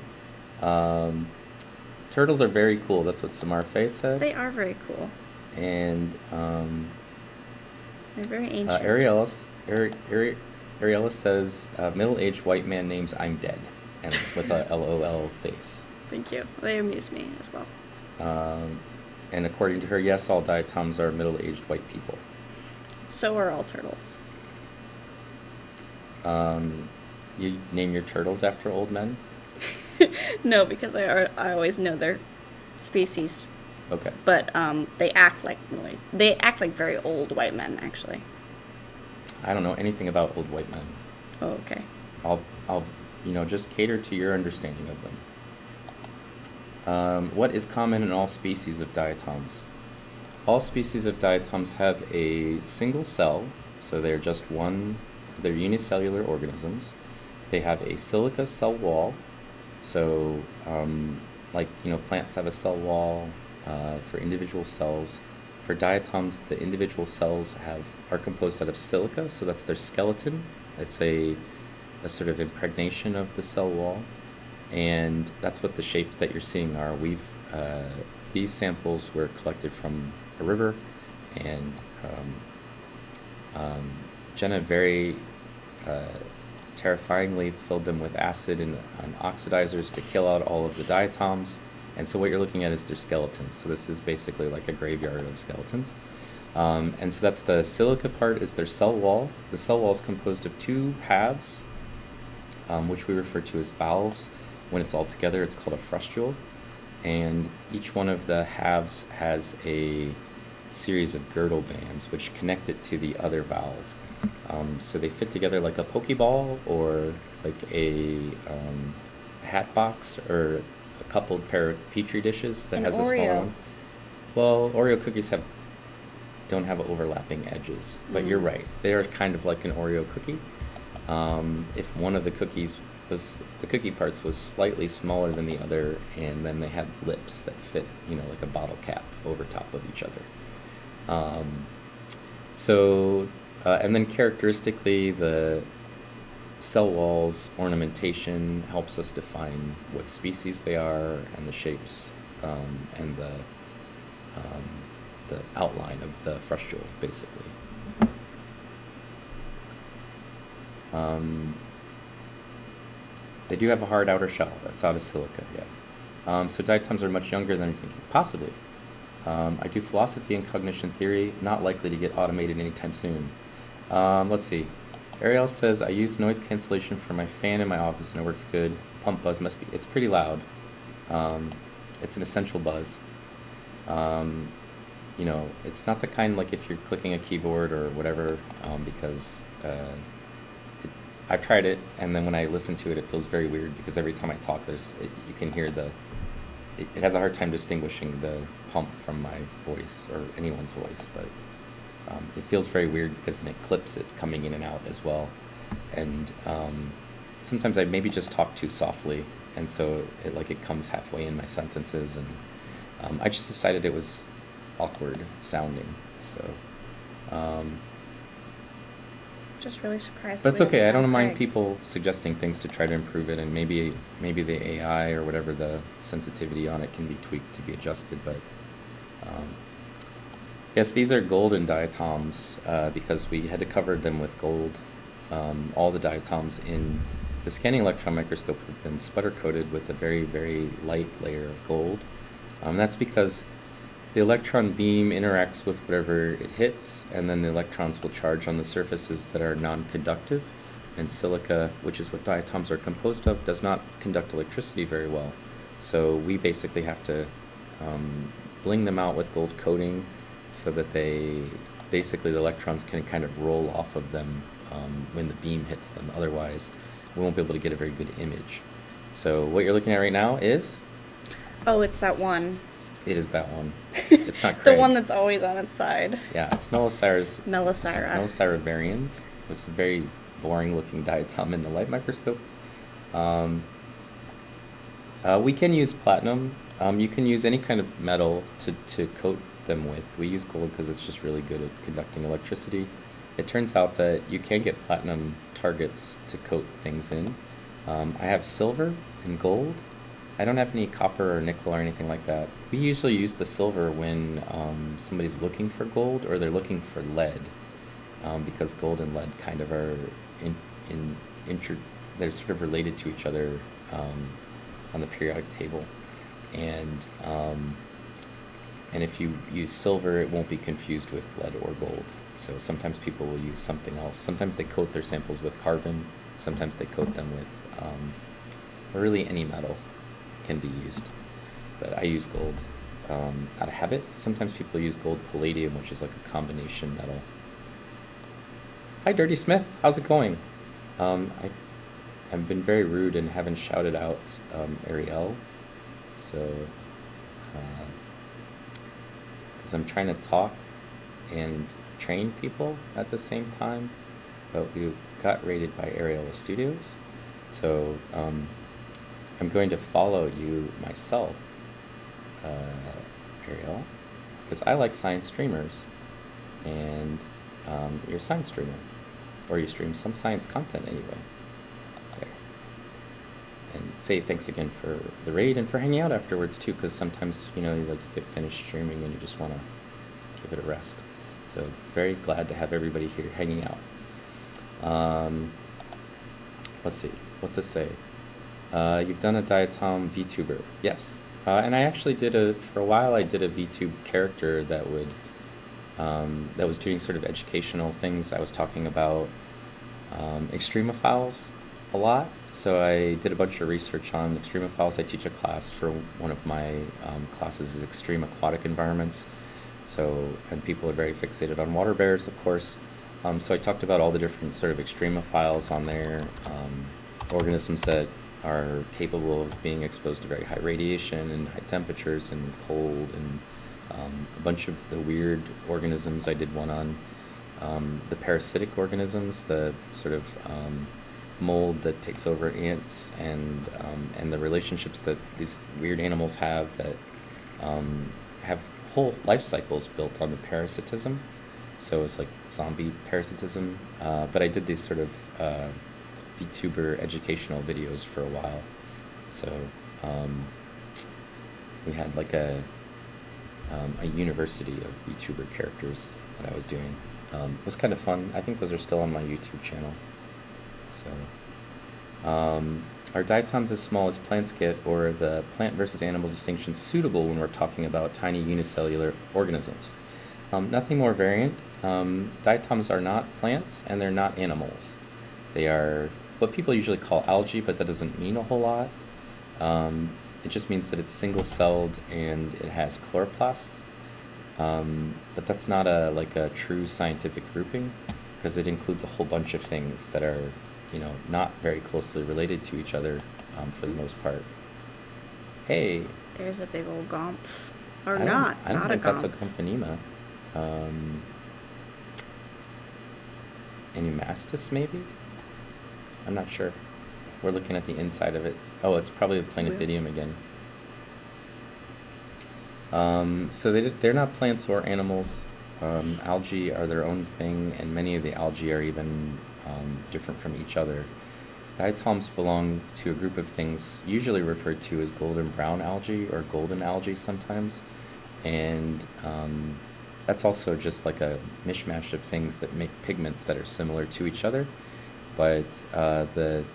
Turtles are very cool. That's what Samar Faye said. They are very cool. And they're very ancient. Ariella says, middle-aged white man names I'm dead, and with a LOL face. Thank you. They amuse me as well. And according to her, yes, all diatoms are middle-aged white people. So are all turtles. You name your turtles after old men? No, because I always know their species. Okay. But they act like very old white men, actually. I don't know anything about old white men. Oh, okay. I'll just cater to your understanding of them. What is common in all species of diatoms? All species of diatoms have a single cell, So they're just they're unicellular organisms. They have a silica cell wall. So, like, plants have a cell wall for individual cells. For diatoms, the individual cells are composed out of silica, so that's their skeleton. It's a sort of impregnation of the cell wall, and that's what the shapes that you're seeing are. These samples were collected from a river, and Jenna very terrifyingly filled them with acid and oxidizers to kill out all of the diatoms. And so what you're looking at is their skeletons. So this is basically like a graveyard of skeletons. And so that's the silica part, is their cell wall. The cell wall is composed of two halves, which we refer to as valves. When it's all together, it's called a frustule. And each one of the halves has a series of girdle bands which connect it to the other valve. So they fit together like a Pokeball, or like a hat box, or a coupled pair of Petri dishes that has a smaller one. Well, Oreo cookies don't have overlapping edges, but you're right. They are kind of like an Oreo cookie. If one of the cookie parts was slightly smaller than the other, and then they had lips that fit, like a bottle cap over top of each other. And then characteristically, the cell walls ornamentation helps us define what species they are, and the shapes, and the outline of the frustule, basically. They do have a hard outer shell that's out of silica, yeah. So diatoms are much younger than I'm thinking, possibly. I do philosophy and cognition theory, not likely to get automated anytime soon. Let's see. Ariel says, I use noise cancellation for my fan in my office and it works good. Pump buzz it's pretty loud. It's an essential buzz. It's not the kind like if you're clicking a keyboard or whatever, because I've tried it, and then when I listen to it, it feels very weird, because every time I talk, you can hear it has a hard time distinguishing the pump from my voice or anyone's voice, but it feels very weird because then it clips it coming in and out as well. And sometimes I maybe just talk too softly, and so it comes halfway in my sentences, and I just decided it was awkward sounding. So just really surprised. But it's okay. I don't mind people suggesting things to try to improve it, and maybe the AI or whatever, the sensitivity on it can be tweaked to be adjusted. But yes, these are golden diatoms because we had to cover them with gold. All the diatoms in the Scanning Electron Microscope have been sputter coated with a very, very light layer of gold. That's because the electron beam interacts with whatever it hits, and then the electrons will charge on the surfaces that are non-conductive. And silica, which is what diatoms are composed of, does not conduct electricity very well. So we basically have to bling them out with gold coating so that the electrons can kind of roll off of them when the beam hits them. Otherwise, we won't be able to get a very good image. So what you're looking at right now is? Oh, it's that one. It is that one. It's not Craig. The one that's always on its side. Yeah, it's Melisira varians. It's a very boring-looking diatom in the light microscope. We can use platinum. You can use any kind of metal to coat them with. We use gold because it's just really good at conducting electricity. It turns out that you can get platinum targets to coat things in. I have silver and gold. I don't have any copper or nickel or anything like that. We usually use the silver when somebody's looking for gold, or they're looking for lead, because gold and lead kind of are they're sort of related to each other on the periodic table, and if you use silver, it won't be confused with lead or gold. So sometimes people will use something else. Sometimes they coat their samples with carbon. Sometimes they coat them with really any metal can be used, but I use gold out of habit. Sometimes people use gold palladium, which is like a combination metal. Hi, Dirty Smith. How's it going? I've been very rude and haven't shouted out Ariel, so because I'm trying to talk and train people at the same time, but we got rated by Areola Studios. So I'm going to follow you myself, Ariel, because I like science streamers, and you're a science streamer, or you stream some science content anyway. There. And say thanks again for the raid and for hanging out afterwards too, because sometimes you get finished streaming and you just want to give it a rest. So very glad to have everybody here hanging out. Let's see, what's this say? You've done a Diatom VTuber. Yes. And I actually for a while I did a VTube character that was doing sort of educational things. I was talking about extremophiles a lot. So I did a bunch of research on extremophiles. I teach a class for one of my classes is extreme aquatic environments. And people are very fixated on water bears, of course. So I talked about all the different sort of extremophiles on there, organisms that are capable of being exposed to very high radiation and high temperatures and cold, and a bunch of the weird organisms. I did one on the parasitic organisms, the sort of mold that takes over ants, and the relationships that these weird animals have that have whole life cycles built on the parasitism. So it's like zombie parasitism. But I did these sort of VTuber educational videos for a while. So we had like a university of VTuber characters that I was doing. It was kind of fun. I think those are still on my YouTube channel. So are diatoms as small as plants get, or are the plant versus animal distinction suitable when we're talking about tiny unicellular organisms? Nothing more variant. Diatoms are not plants and they're not animals. They are what people usually call algae, but that doesn't mean a whole lot. It just means that it's single-celled and it has chloroplasts. But that's not a true scientific grouping, because it includes a whole bunch of things that are, not very closely related to each other for the most part. Hey. There's a big old gomph. Or I not. don't Not think a that's a gomph. Gomphanema. Enumastis, maybe? I'm not sure. We're looking at the inside of it. Oh, it's probably a planethidium again. So they're not plants or animals. Algae are their own thing, and many of the algae are even different from each other. Diatoms belong to a group of things usually referred to as golden brown algae or golden algae sometimes, and that's also just like a mishmash of things that make pigments that are similar to each other. But the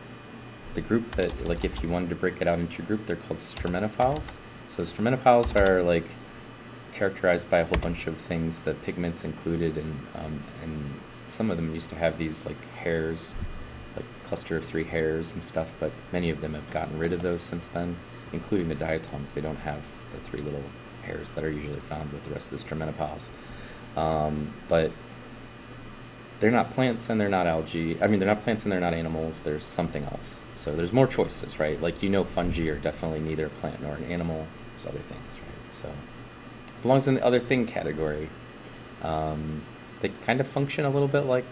group that, like, if you wanted to break it out into a group, they're called straminophiles. So straminophiles are like characterized by a whole bunch of things, the pigments included, and some of them used to have these like hairs, like cluster of 3 hairs and stuff, but many of them have gotten rid of those since then, including the diatoms. They don't have the 3 little hairs that are usually found with the rest of the straminophiles. But they're not plants and they're not algae. I mean, they're not plants and they're not animals. There's something else. So there's more choices, right? Like, fungi are definitely neither a plant nor an animal. There's other things, right? So belongs in the other thing category. They kind of function a little bit like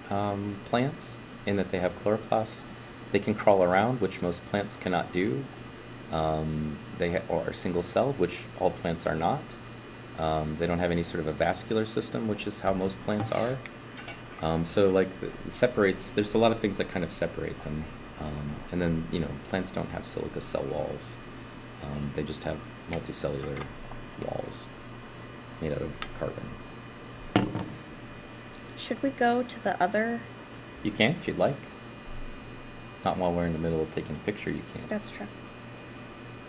plants in that they have chloroplasts. They can crawl around, which most plants cannot do. They are single-celled, which all plants are not. They don't have any sort of a vascular system, which is how most plants are. So like it separates, there's a lot of things that kind of separate them. And then, plants don't have silica cell walls. They just have multicellular walls made out of carbon. Should we go to the other? You can if you'd like. Not while we're in the middle of taking a picture, you can't. That's true.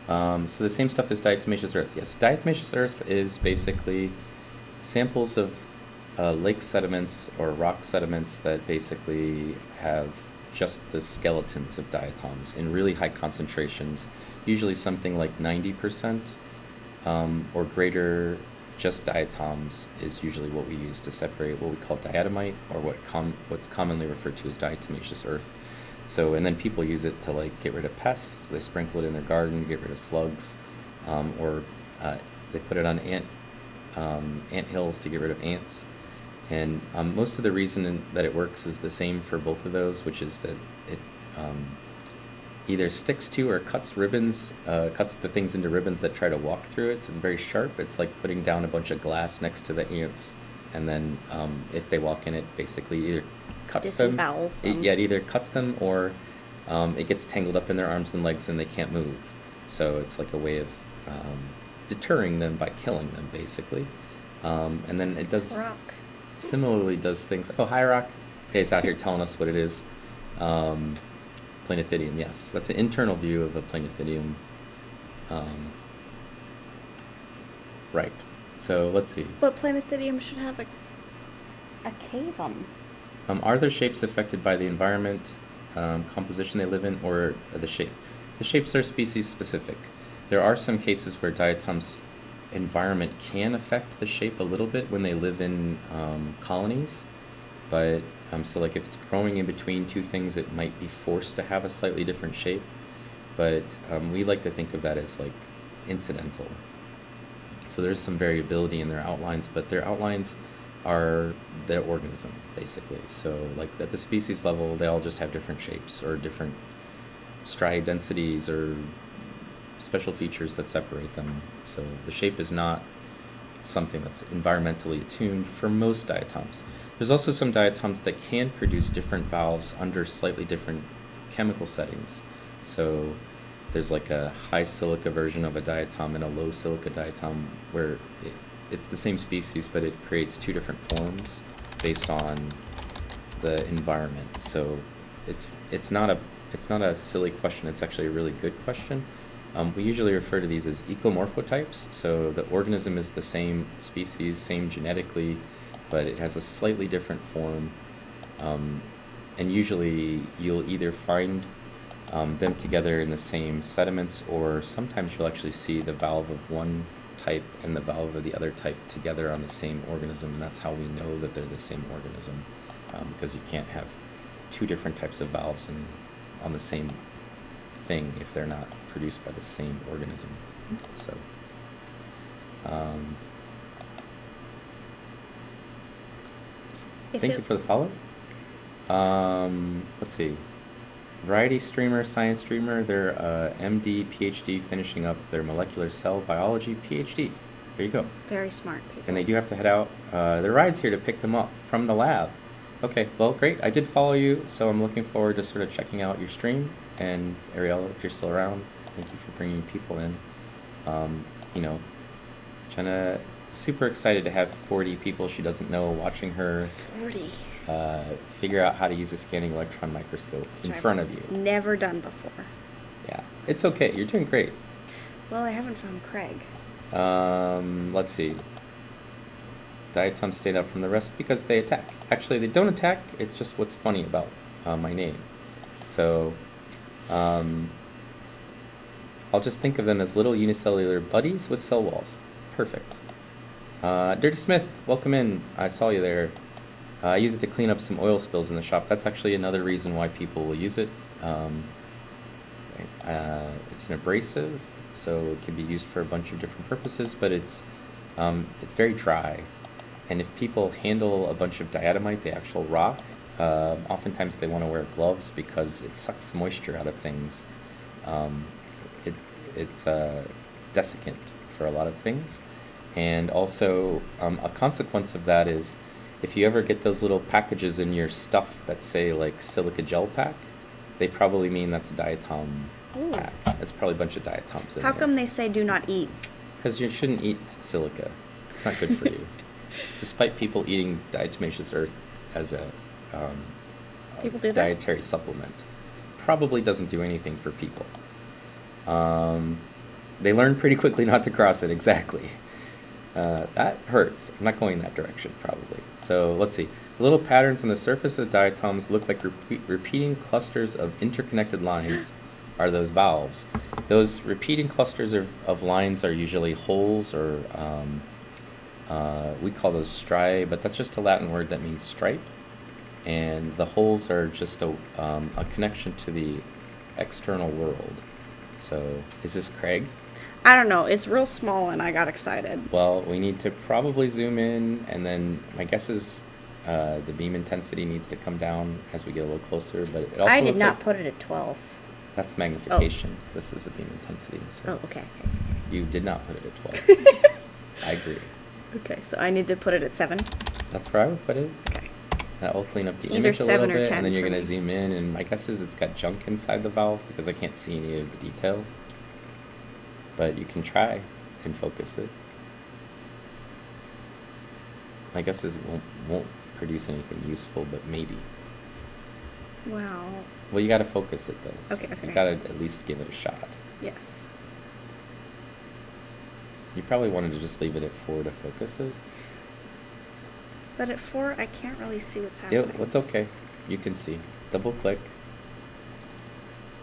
So the same stuff as diatomaceous earth. Yes, diatomaceous earth is basically samples of lake sediments or rock sediments that basically have just the skeletons of diatoms in really high concentrations, usually something like 90% or greater. Just diatoms is usually what we use to separate what we call diatomite, or what's commonly referred to as diatomaceous earth. So, and then people use it to like get rid of pests. They sprinkle it in their garden, get rid of slugs, or they put it on ant hills to get rid of ants. And most of the reason that it works is the same for both of those, which is that it either sticks to or cuts ribbons, cuts the things into ribbons that try to walk through it. So it's very sharp. It's like putting down a bunch of glass next to the ants, and then if they walk in it, basically either cuts them. Disembowels them. It either cuts them or it gets tangled up in their arms and legs and they can't move. So it's like a way of deterring them by killing them, basically. And then it does Rock. similarly does things. Oh, hi, Rock. He's out here telling us what it is. Planethidium, yes. That's an internal view of a planethidium. Right. So let's see. But planethidium should have a cave on them. Are their shapes affected by the environment, composition they live in, or the shape? The shapes are species specific. There are some cases where diatom's environment can affect the shape a little bit when they live in colonies, but so like if it's growing in between two things, it might be forced to have a slightly different shape, but we like to think of that as like incidental. So there's some variability in their outlines, but their outlines are their organism, basically. So like at the species level, they all just have different shapes or different striate densities or special features that separate them. So the shape is not something that's environmentally attuned for most diatoms. There's also some diatoms that can produce different valves under slightly different chemical settings. So there's like a high silica version of a diatom and a low silica diatom where it's the same species, but it creates two different forms based on the environment. So it's not a silly question. It's actually a really good question. We usually refer to these as ecomorphotypes. So the organism is the same species, same genetically, but it has a slightly different form. And usually you'll either find them together in the same sediments, or sometimes you'll actually see the valve of one type and the valve of the other type together on the same organism, and that's how we know that they're the same organism, because you can't have two different types of valves on the same thing if they're not produced by the same organism. So thank you for the follow. Let's see. Variety streamer, science streamer, they're MD, PhD, finishing up their molecular cell biology PhD. There you go. Very smart people. And they do have to head out. Their ride's here to pick them up from the lab. Okay, well, great. I did follow you, so I'm looking forward to sort of checking out your stream. And Ariella, if you're still around, thank you for bringing people in. Jenna, super excited to have 40 people she doesn't know watching her 40. Figure out how to use a scanning electron microscope in front of you. Never done before. Yeah, it's okay. You're doing great. Well, I haven't found Craig. Let's see. Diatoms stand out from the rest because they attack. Actually, they don't attack. It's just what's funny about my name. So I'll just think of them as little unicellular buddies with cell walls. Perfect. Dirty Smith, welcome in. I saw you there. I use it to clean up some oil spills in the shop. That's actually another reason why people will use it. It's an abrasive, so it can be used for a bunch of different purposes, but it's very dry. And if people handle a bunch of diatomite, the actual rock, oftentimes they want to wear gloves because it sucks moisture out of things. It's desiccant for a lot of things. And also, a consequence of that is if you ever get those little packages in your stuff that say like silica gel pack, they probably mean that's a diatom pack. That's probably a bunch of diatoms in there. How come they say do not eat? Because you shouldn't eat silica. It's not good for you. Despite people eating diatomaceous earth as a dietary supplement. Probably doesn't do anything for people. They learn pretty quickly not to cross it, exactly. That hurts. I'm not going that direction, probably. So let's see. The little patterns on the surface of the diatoms look like repeating clusters of interconnected lines are those valves. Those repeating clusters of lines are usually holes, or we call those striae, but that's just a Latin word that means stripe. And the holes are just a connection to the external world. So is this Craig? I don't know. It's real small, and I got excited. Well, we need to probably zoom in, and then my guess is The beam intensity needs to come down as we get a little closer, but it also I did looks not like put it at 12. that's magnification. This is a beam intensity. So Oh, okay. you did not put it at 12. I agree. Okay, so I need to put it at 7. That's where I would put it. Okay. That will clean up the It's image a either little 7 or bit, 10 and then you're for going to me. zoom in, and my guess is it's got junk inside the valve because I can't see any of the detail. But you can try and focus it. My guess is it won't produce anything useful, but maybe. Wow. Well, you got to focus it though. Okay, okay. You got to at least give it a shot. Yes. You probably wanted to just leave it at 4 to focus it. But at 4, I can't really see what's Yeah, happening. it's okay. You can see. Double click,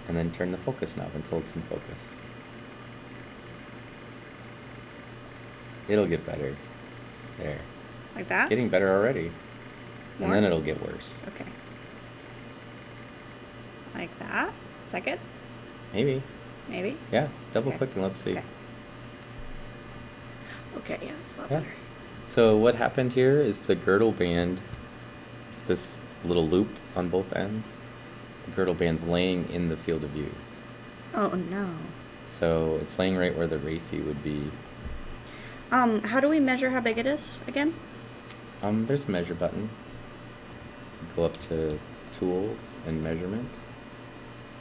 and then turn the focus knob until it's in focus. It'll get better. There. Like that? It's getting better already. More? And then it'll get worse. Okay. Like that? Is that good? Maybe. Maybe? Yeah. Double Okay. click and let's see. Okay. Okay, yeah, that's a lot Yeah. better. So what happened here is the girdle band, it's this little loop on both ends. The girdle band's laying in the field of view. Oh, no. So it's laying right where the Raytheon would be. How do we measure how big it is again? There's a measure button. Go up to tools and measurement,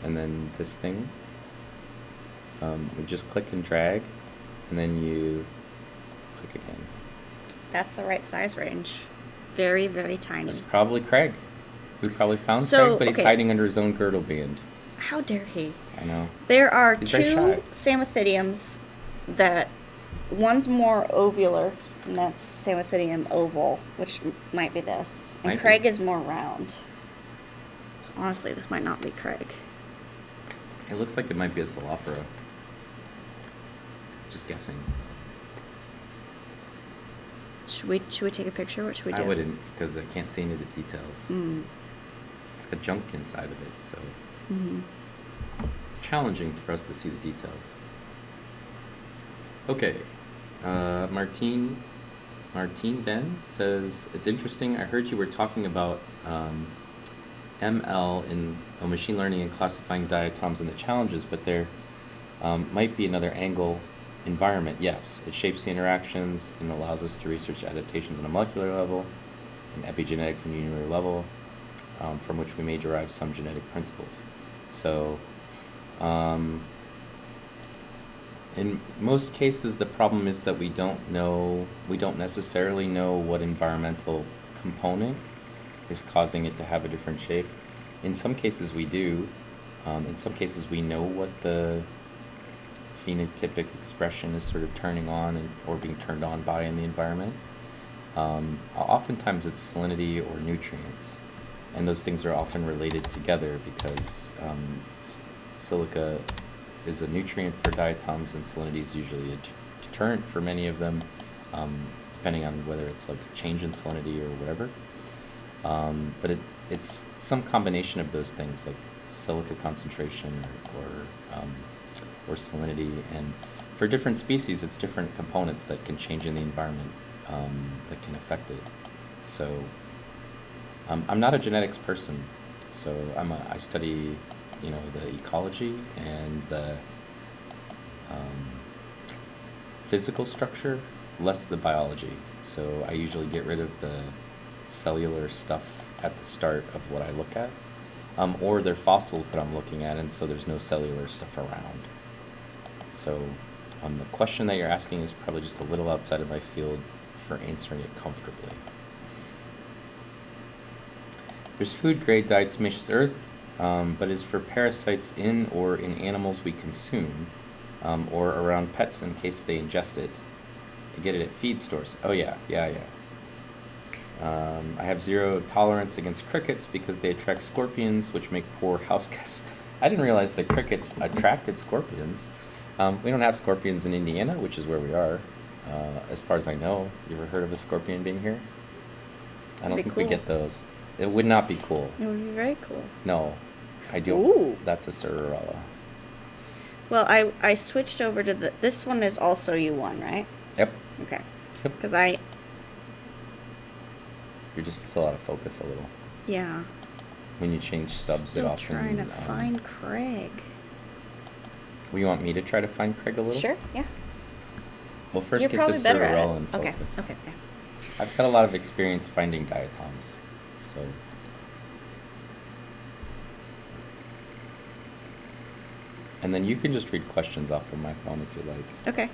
and then this thing. We just click and drag, and then you click again. That's the right size range. Very, very tiny. It's probably Craig. We probably found So, Craig, but he's okay. hiding under his own girdle band. How dare he? I know. There are He's very 2 shy. Samothediums that one's more ovular, and that's Samothidium oval, which might be this. And Might be. Craig is more round. Honestly, this might not be Craig. It looks like it might be a Salafra. Just guessing. Should we take a picture? What should we do? I wouldn't, because I can't see any of the details. Mm. It's got junk inside of it, so Mm-hmm. challenging for us to see the details. Okay, Martine Den says, it's interesting, I heard you were talking about ML in machine learning and classifying diatoms and the challenges, but there might be another angle. Environment, yes, it shapes the interactions and allows us to research adaptations on a molecular level and epigenetics and universal level, from which we may derive some genetic principles. So, in most cases, the problem is that we don't necessarily know what environmental component is causing it to have a different shape. In some cases we do. In some cases we know what the phenotypic expression is sort of turning on or being turned on by in the environment. Oftentimes it's salinity or nutrients, and those things are often related together because silica is a nutrient for diatoms and salinity is usually a deterrent for many of them, depending on whether it's like a change in salinity or whatever. But it's some combination of those things, like silica concentration or salinity, and for different species it's different components that can change in the environment that can affect it. So I'm not a genetics person, so I study the ecology and the physical structure, less the biology. So I usually get rid of the cellular stuff at the start of what I look at, or they're fossils that I'm looking at, and so there's no cellular stuff around. So the question that you're asking is probably just a little outside of my field for answering it comfortably. There's food-grade diatomaceous earth, but is for parasites in or in animals we consume, or around pets in case they ingest it. I get it at feed stores. Oh yeah. I have zero tolerance against crickets because they attract scorpions, which make poor house guests. I didn't realize that crickets attracted scorpions. We don't have scorpions in Indiana, which is where we are, as far as I know. You ever heard of a scorpion being here? I don't think we get those. It would not be cool. It would be very cool. No, I do. Ooh. That's a Cerarella. Well, I switched over to this one is also U1, right? Yep. Okay. Yep. Because You're just still out of focus a little. Yeah. When you change stubs, it Still often... trying to find Craig. Well, you want me to try to find Craig a little? Sure, yeah. Well, first You're get probably the better at Sororella it. in focus. Okay. I've got a lot of experience finding diatoms, so... And then you can just read questions off of my phone if you like. Okay.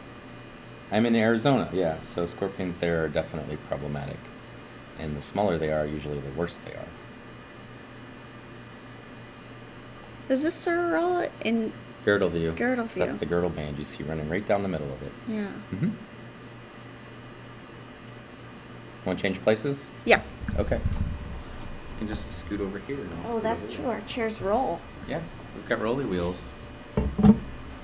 I'm in Arizona, yeah, so scorpions there are definitely problematic. And the smaller they are, usually the worse they are. Is this Sororella in Girdle view. Girdle view? That's the girdle band you see running right down the middle of it. Yeah. Mm-hmm. Want to change places? Yeah. Okay. You can just scoot over here. And I'll Oh, scoot that's over true. there. Our chairs roll. Yeah, we've got rolly wheels.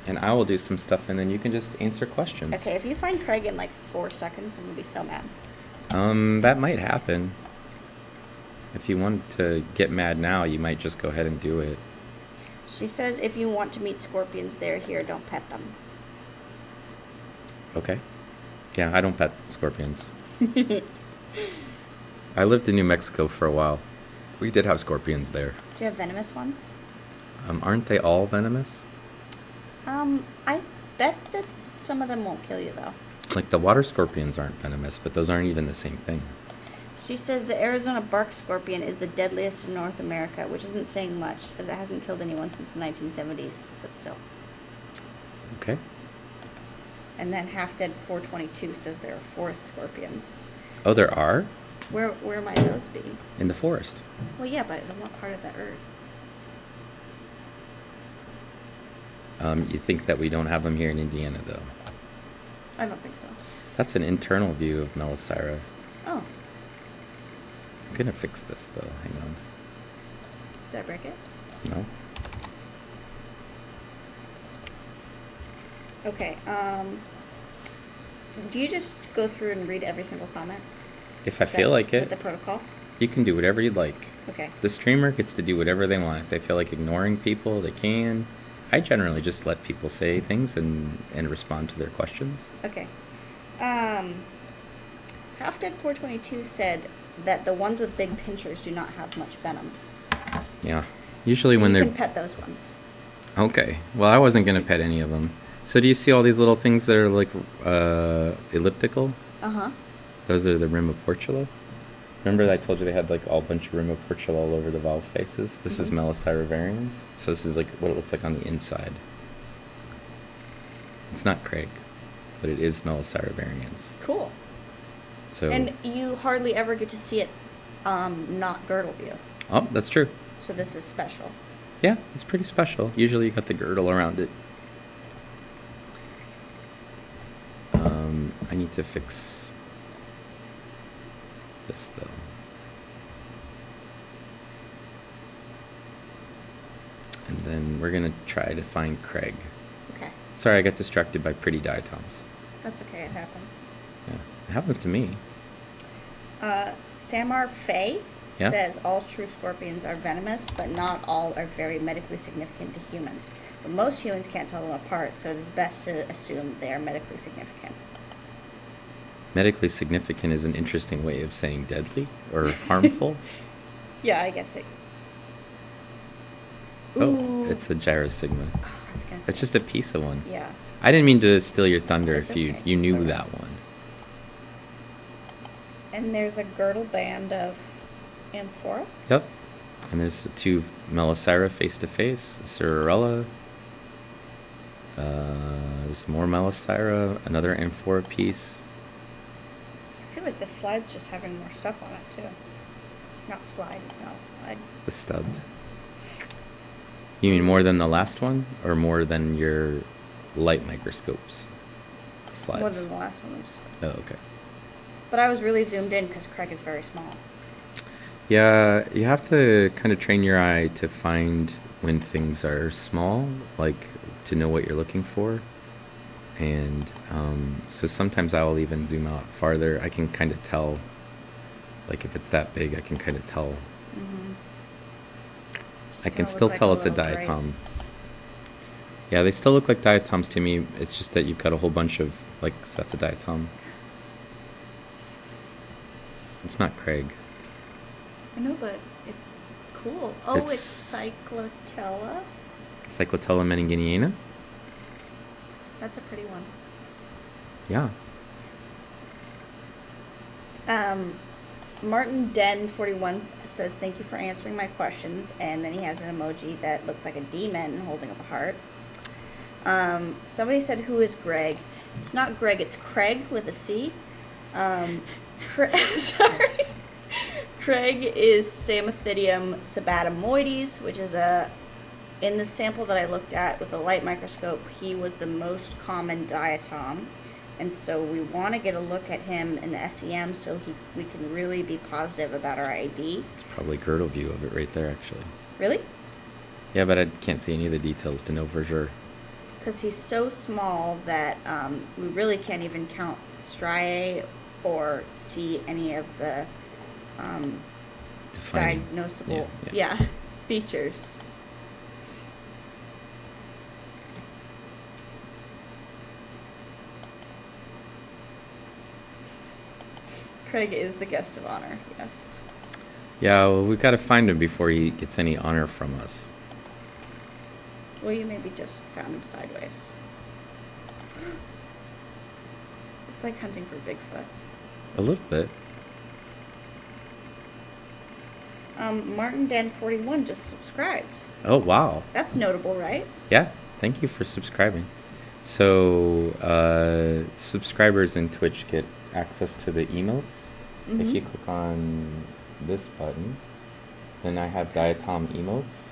And I will do some stuff, and then you can just answer questions. Okay, if you find Craig in like 4 seconds, I'm gonna be so mad. That might happen. If you want to get mad now, you might just go ahead and do it. She says if you want to meet scorpions, they're here. Don't pet them. Okay. Yeah, I don't pet scorpions. I lived in New Mexico for a while. We did have scorpions there. Do you have venomous ones? Aren't they all venomous? I bet that some of them won't kill you though. Like the water scorpions aren't venomous, but those aren't even the same thing. She says the Arizona bark scorpion is the deadliest in North America, which isn't saying much, as it hasn't killed anyone since the 1970s, but still. Okay. And then Half Dead 422 says there are forest scorpions. Oh, there are? Where might those be? In the forest. Well, yeah, but I'm not part of that earth. You think that we don't have them here in Indiana, though? I don't think so. That's an internal view of Melisira. Oh, I'm gonna fix this, though. Hang on. did I break it? No? Okay, do you just go through and read every single comment? If I feel like Is it, that the protocol? you can do whatever you'd like. Okay. The streamer gets to do whatever they want. If they feel like ignoring people, they can. I generally just let people say things and respond to their questions. Okay. Half Dead 422 said that the ones with big pinchers do not have much venom. Yeah. Usually So when you they're... can pet those ones. Okay. Well, I wasn't going to pet any of them. So do you see all these little things that are like elliptical? Uh-huh. Those are the rim of Portula. Remember I told you they had like a bunch of rim of Portula all over the valve faces? This is Melisira varians. So this is like what it looks like on the inside. It's not Craig, but it is Melisira varians. Cool. So... And you hardly ever get to see it not girdle view. Oh, that's true. So this is special. Yeah, it's pretty special. Usually you got the girdle around it. I need to fix this though. And then we're gonna try to find Craig. Okay. Sorry, I got distracted by pretty diatoms. That's okay, it happens. Yeah, it happens to me. Samar Faye Yeah? says all true scorpions are venomous, but not all are very medically significant to humans. But most humans can't tell them apart, so it is best to assume they are medically significant. Medically significant is an interesting way of saying deadly or harmful. Yeah, I guess it. Oh, Ooh. it's a gyrosigma. Oh, I was gonna say. It's just a piece of one. Yeah. I didn't mean to steal your thunder It's if you okay. knew It's okay. that one. And there's a girdle band of amphora. Yep. And there's the two Melisira face to face, Sororella. There's more Melisira, another amphora piece. I feel like the slide's just having more stuff on it too. Not slide, it's not a slide. The stub. You mean more than the last one, or more than your light microscopes slides? More than the last one, I just. Oh, okay. But I was really zoomed in because Craig is very small. Yeah, you have to kind of train your eye to find when things are small, like to know what you're looking for. And so sometimes I will even zoom out farther. I can kind of tell, like if it's that big, I can kind of tell. Mm-hmm. I can still tell it's a diatom. Yeah, they still look like diatoms to me. It's just that you've got a whole bunch of, like, so that's a diatom. It's not Craig. I know, but it's cool. Oh, it's It's- Cyclotella. Cyclotella meningiana. That's a pretty one. Yeah. Martin Den 41 says, thank you for answering my questions, and then he has an emoji that looks like a demon holding up a heart. Somebody said, who is Greg? It's not Greg, it's Craig with a C. Sorry. Craig is Samothidium sabatomoides, which is in the sample that I looked at with a light microscope, he was the most common diatom. And so we want to get a look at him in the SEM so we can really be positive about our ID. It's probably girdle view of it right there, actually. Really? Yeah, but I can't see any of the details to know for sure. Because he's so small that we really can't even count striae or see any of the Defining. diagnosable features. Craig is the guest of honor, yes. Yeah, well, we've got to find him before he gets any honor from us. Well, you maybe just found him sideways. It's like hunting for Bigfoot. A little bit. Martin Den 41 just subscribed. Oh, wow. That's notable, right? Yeah, thank you for subscribing. So, subscribers in Twitch get access to the emotes. Mm-hmm. If you click on this button, then I have Diatom emotes.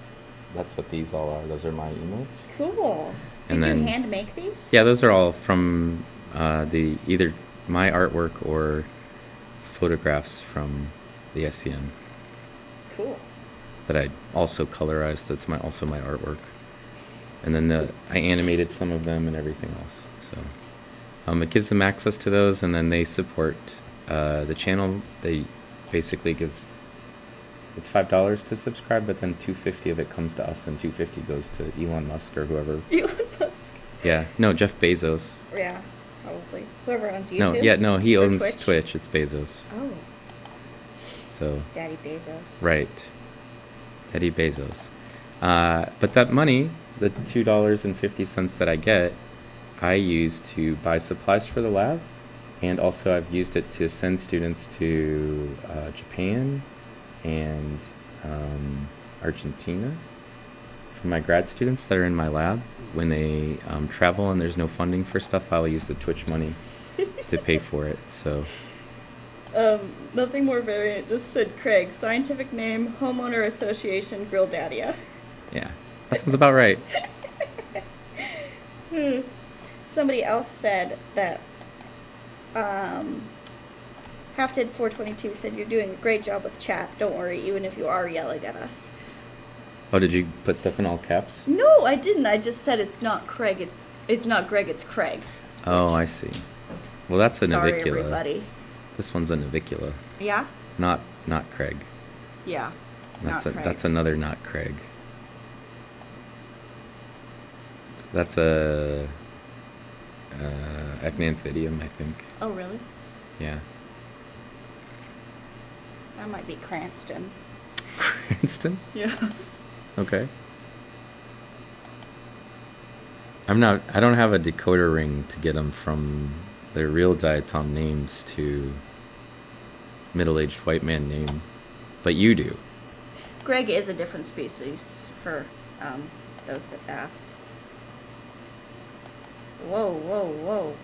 That's what these all are. Those are my emotes. Cool. And Did you then- hand make these? Yeah, those are all from either my artwork or photographs from the SCM Cool. that I also colorized. That's also my artwork. And then I animated some of them and everything else. So it gives them access to those, and then they support the channel. They basically it's $5 to subscribe, but then $2.50 of it comes to us, and $2.50 goes to Elon Musk or whoever. Elon Musk. Yeah, no, Jeff Bezos. Yeah, probably. Whoever owns YouTube. No, he Or owns Twitch? Twitch. It's Bezos. Oh, So Daddy Bezos. right, Teddy Bezos. But that money, the $2.50 that I get, I use to buy supplies for the lab, and also I've used it to send students to Japan and Argentina for my grad students that are in my lab. When they travel and there's no funding for stuff, I'll use the Twitch money to pay for it. So Nothing more variant. Just said Craig. Scientific name: Homeowner Association Grildadia. yeah, that sounds about right. Somebody else said that Half-Dead 422 said, you're doing a great job with chat. Don't worry, even if you are yelling at us. Oh, did you put stuff in all caps? No, I didn't. I just said it's not Craig. It's not Greg. It's Craig. Oh, I see. Well, that's a Sorry, navicula. everybody. This one's a navicula, Yeah. not Craig. Yeah. That's Not Craig. that's another not Craig. That's a acnanthidium, I think. Oh, really? Yeah. That might be Cranston. Cranston? Yeah. Okay. I don't have a decoder ring to get them from their real diatom names to middle-aged white man name, but you do. Greg is a different species for those that asked. Whoa, whoa, whoa.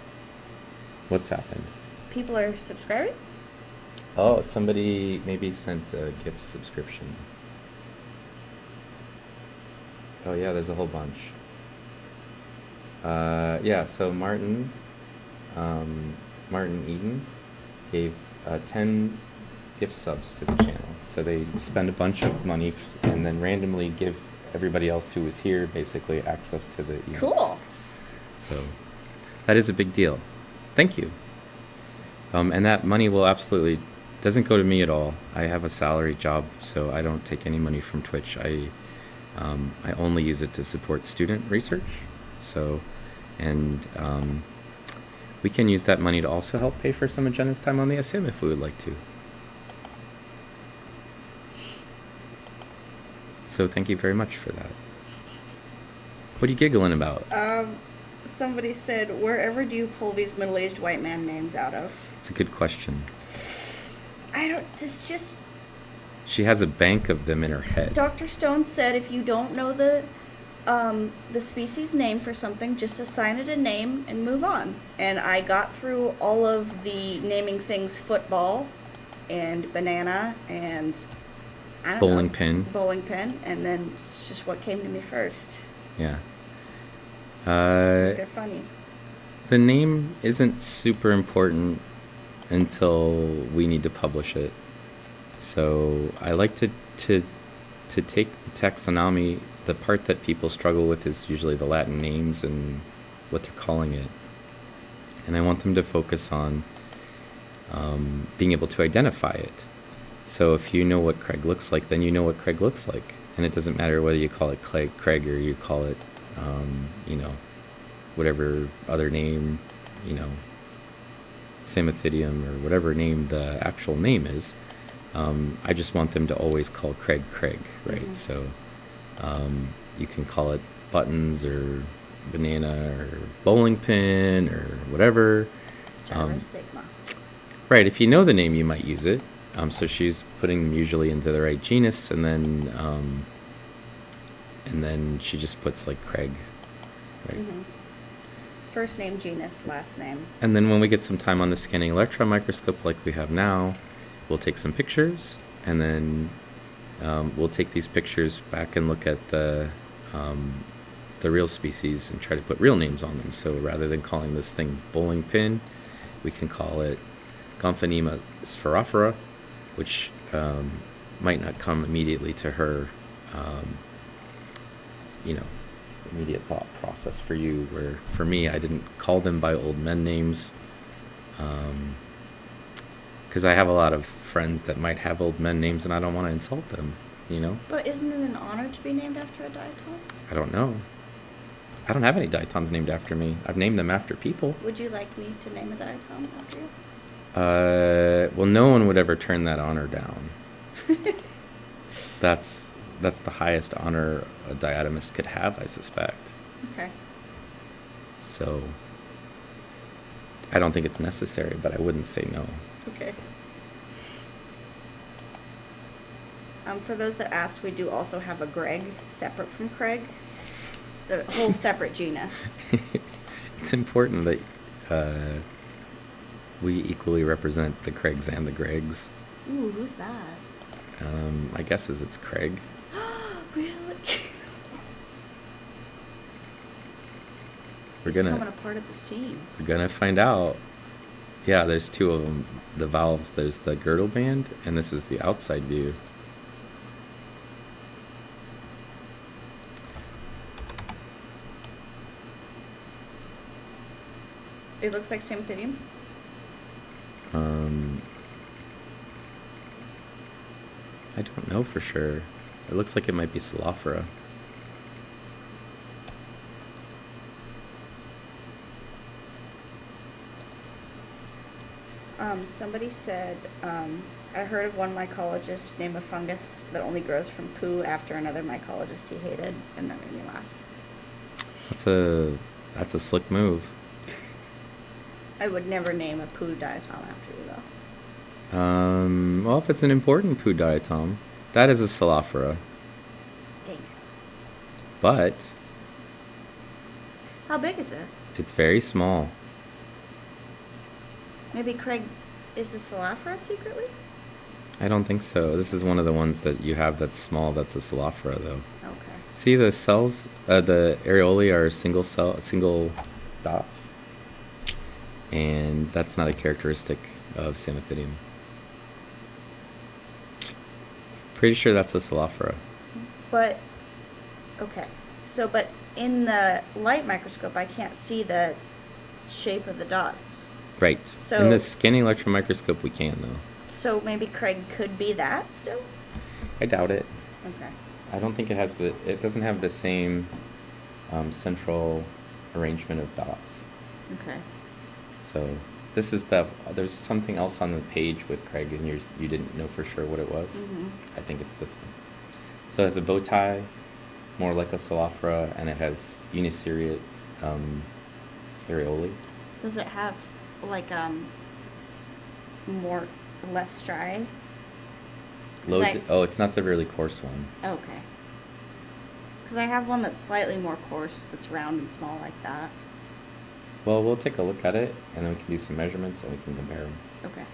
What's happened? People are subscribing? Oh, somebody maybe sent a gift subscription. Oh yeah, there's a whole bunch. Yeah, so Martin Eden gave 10 gift subs to the channel. So they spend a bunch of money and then randomly give everybody else who was here basically access to the emails. Cool. So that is a big deal. Thank you. And that money will doesn't go to me at all. I have a salary job, so I don't take any money from Twitch. I only use it to support student research. So, and we can use that money to also help pay for some of Jenna's time on the SM if we would like to. So thank you very much for that. What are you giggling about? Somebody said, wherever do you pull these middle-aged white man names out of? It's a good question. It's just... She has a bank of them in her head. Dr. Stone said if you don't know the species name for something, just assign it a name and move on. And I got through all of the naming things football and banana and I don't Bowling know, pin. bowling pin, and then it's just what came to me first. Yeah. They're funny. The name isn't super important until we need to publish it. So I like to take the taxonomy. The part that people struggle with is usually the Latin names and what they're calling it. And I want them to focus on being able to identify it. So if you know what Craig looks like, then you know what Craig looks like. And it doesn't matter whether you call it Craig or you call it, whatever other name, Samathidium or whatever name the actual name is. I just want them to always call Craig, right? Mm-hmm. So you can call it buttons or banana or bowling pin or whatever. Sigma. Right, if you know the name, you might use it. So she's putting them usually into the right genus, and then she just puts like Craig, right? Mm-hmm. First name, genus, last name. And then when we get some time on the scanning electron microscope like we have now, we'll take some pictures, and then we'll take these pictures back and look at the real species and try to put real names on them. So rather than calling this thing bowling pin, we can call it Gomphanema spherophora, which might not come immediately to her, immediate thought process for you, where for me, I didn't call them by old men names, because I have a lot of friends that might have old men names and I don't want to insult them, But isn't it an honor to be named after a diatom? I don't know. I don't have any diatoms named after me. I've named them after people. Would you like me to name a diatom after you? Well, no one would ever turn that honor down. That's the highest honor a diatomist could have, I suspect. Okay. So, I don't think it's necessary, but I wouldn't say no. Okay. For those that asked, we do also have a Greg, separate from Craig. So a whole separate genus. It's important that we equally represent the Craigs and the Gregs. Ooh, who's that? My guess is it's Craig. Really? It's coming apart at the seams. We're gonna find out. Yeah, there's two of them. The valves, there's the girdle band, and this is the outside view. It looks like Samathidium. I don't know for sure. It looks like it might be Celophora. Somebody said, I heard of one mycologist name a fungus that only grows from poo after another mycologist he hated, and that made me laugh. That's a slick move. I would never name a poo diatom after you, though. Well, if it's an important poo diatom, that is a Celophora. Dang. But how big is it? It's very small. Maybe Craig is a Celophora secretly? I don't think so. This is one of the ones that you have that's small. That's a Celophora, though. Okay. See, the cells, the areolae are single dots. And that's not a characteristic of Samathidium. Pretty sure that's a Celophora. But, okay. So, but in the light microscope, I can't see the shape of the dots. Right. So, in the scanning electron microscope, we can, though. So maybe Craig could be that still? I doubt it. Okay. I don't think it doesn't have the same central arrangement of dots. Okay. So this is there's something else on the page with Craig, and you didn't know for sure what it was. Mm-hmm. I think it's this thing. So it has a bow tie, more like a Salafra, and it has uniseriate areolae. Does it have like more less dry? It's not the really coarse one. Okay. Because I have one that's slightly more coarse, that's round and small like that. Well, we'll take a look at it, and then we can do some measurements, and we can compare them. Okay.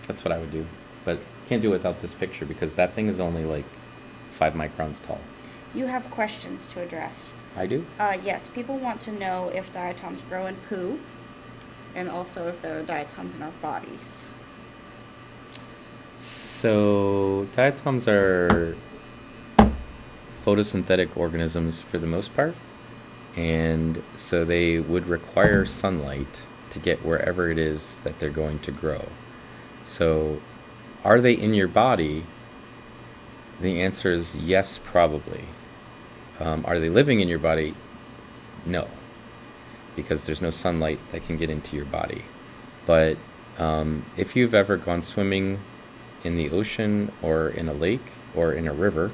That's what I would do. But can't do it without this picture, because that thing is only like 5 microns tall. You have questions to address. I do? Yes, people want to know if diatoms grow in poo, and also if there are diatoms in our bodies. So, diatoms are photosynthetic organisms for the most part, and so they would require sunlight to get wherever it is that they're going to grow. So, are they in your body? The answer is yes, probably. Are they living in your body? No, because there's no sunlight that can get into your body. But if you've ever gone swimming in the ocean or in a lake or in a river,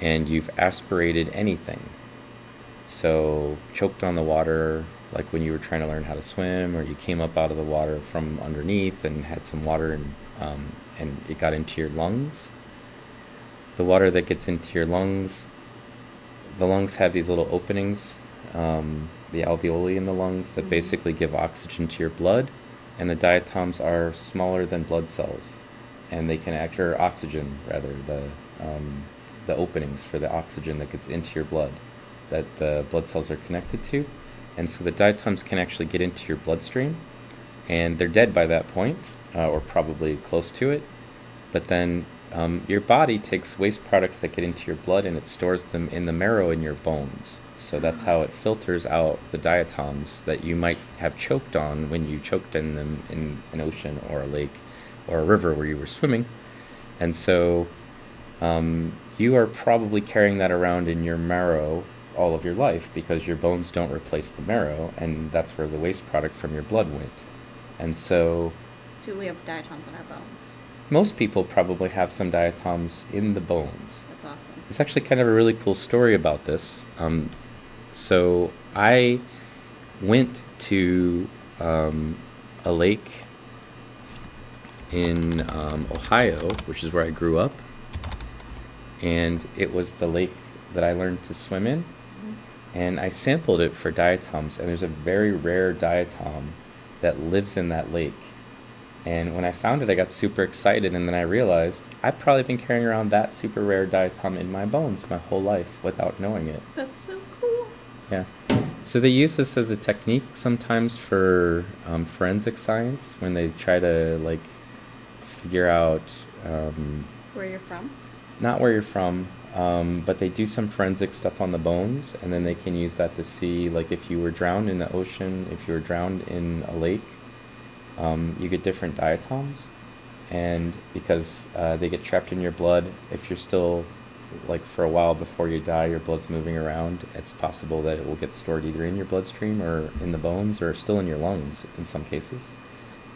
and you've aspirated anything, so choked on the water, like when you were trying to learn how to swim, or you came up out of the water from underneath and had some water and it got into your lungs, the water that gets into your lungs, the lungs have these little openings, the alveoli in the lungs that basically give oxygen to your blood, and the diatoms are smaller than blood cells, and they can act, or oxygen rather, the openings for the oxygen that gets into your blood that the blood cells are connected to, and so the diatoms can actually get into your bloodstream, and they're dead by that point, or probably close to it, but then your body takes waste products that get into your blood and it stores them in the marrow in your bones. So that's how it filters out the diatoms that you might have choked on when you choked in them in an ocean or a lake or a river where you were swimming. And so you are probably carrying that around in your marrow all of your life because your bones don't replace the marrow, and that's where the waste product from your blood went. And so we have diatoms in our bones. Most people probably have some diatoms in the bones. That's awesome. It's actually kind of a really cool story about this. So I went to a lake in Ohio, which is where I grew up, and it was the lake that I learned to swim in, and I sampled it for diatoms, and there's a very rare diatom that lives in that lake. And when I found it, I got super excited, and then I realized I've probably been carrying around that super rare diatom in my bones my whole life without knowing it. That's so cool. Yeah. So they use this as a technique sometimes for forensic science when they try to like figure out where you're from. Not where you're from, but they do some forensic stuff on the bones, and then they can use that to see like if you were drowned in the ocean, if you were drowned in a lake. You get different diatoms, and because they get trapped in your blood, if you're still, like for a while before you die, your blood's moving around, it's possible that it will get stored either in your bloodstream or in the bones or still in your lungs in some cases.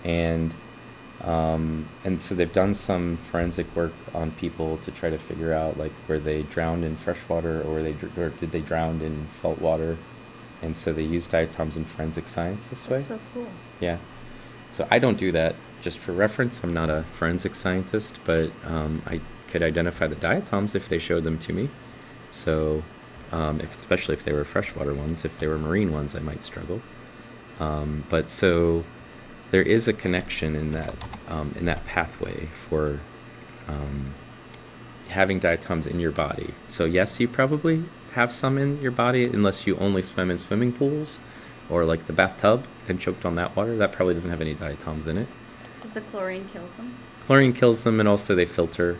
And so they've done some forensic work on people to try to figure out like were they drowned in fresh water or did they drown in salt water, and so they use diatoms in forensic science this way. That's so cool. Yeah. So I don't do that. Just for reference, I'm not a forensic scientist, but I could identify the diatoms if they showed them to me. So, especially if they were freshwater ones, if they were marine ones, I might struggle. But so there is a connection in that pathway for having diatoms in your body. So yes, you probably have some in your body unless you only swim in swimming pools or like the bathtub and choked on that water. That probably doesn't have any diatoms in it. Because the chlorine kills them? Chlorine kills them, and also they filter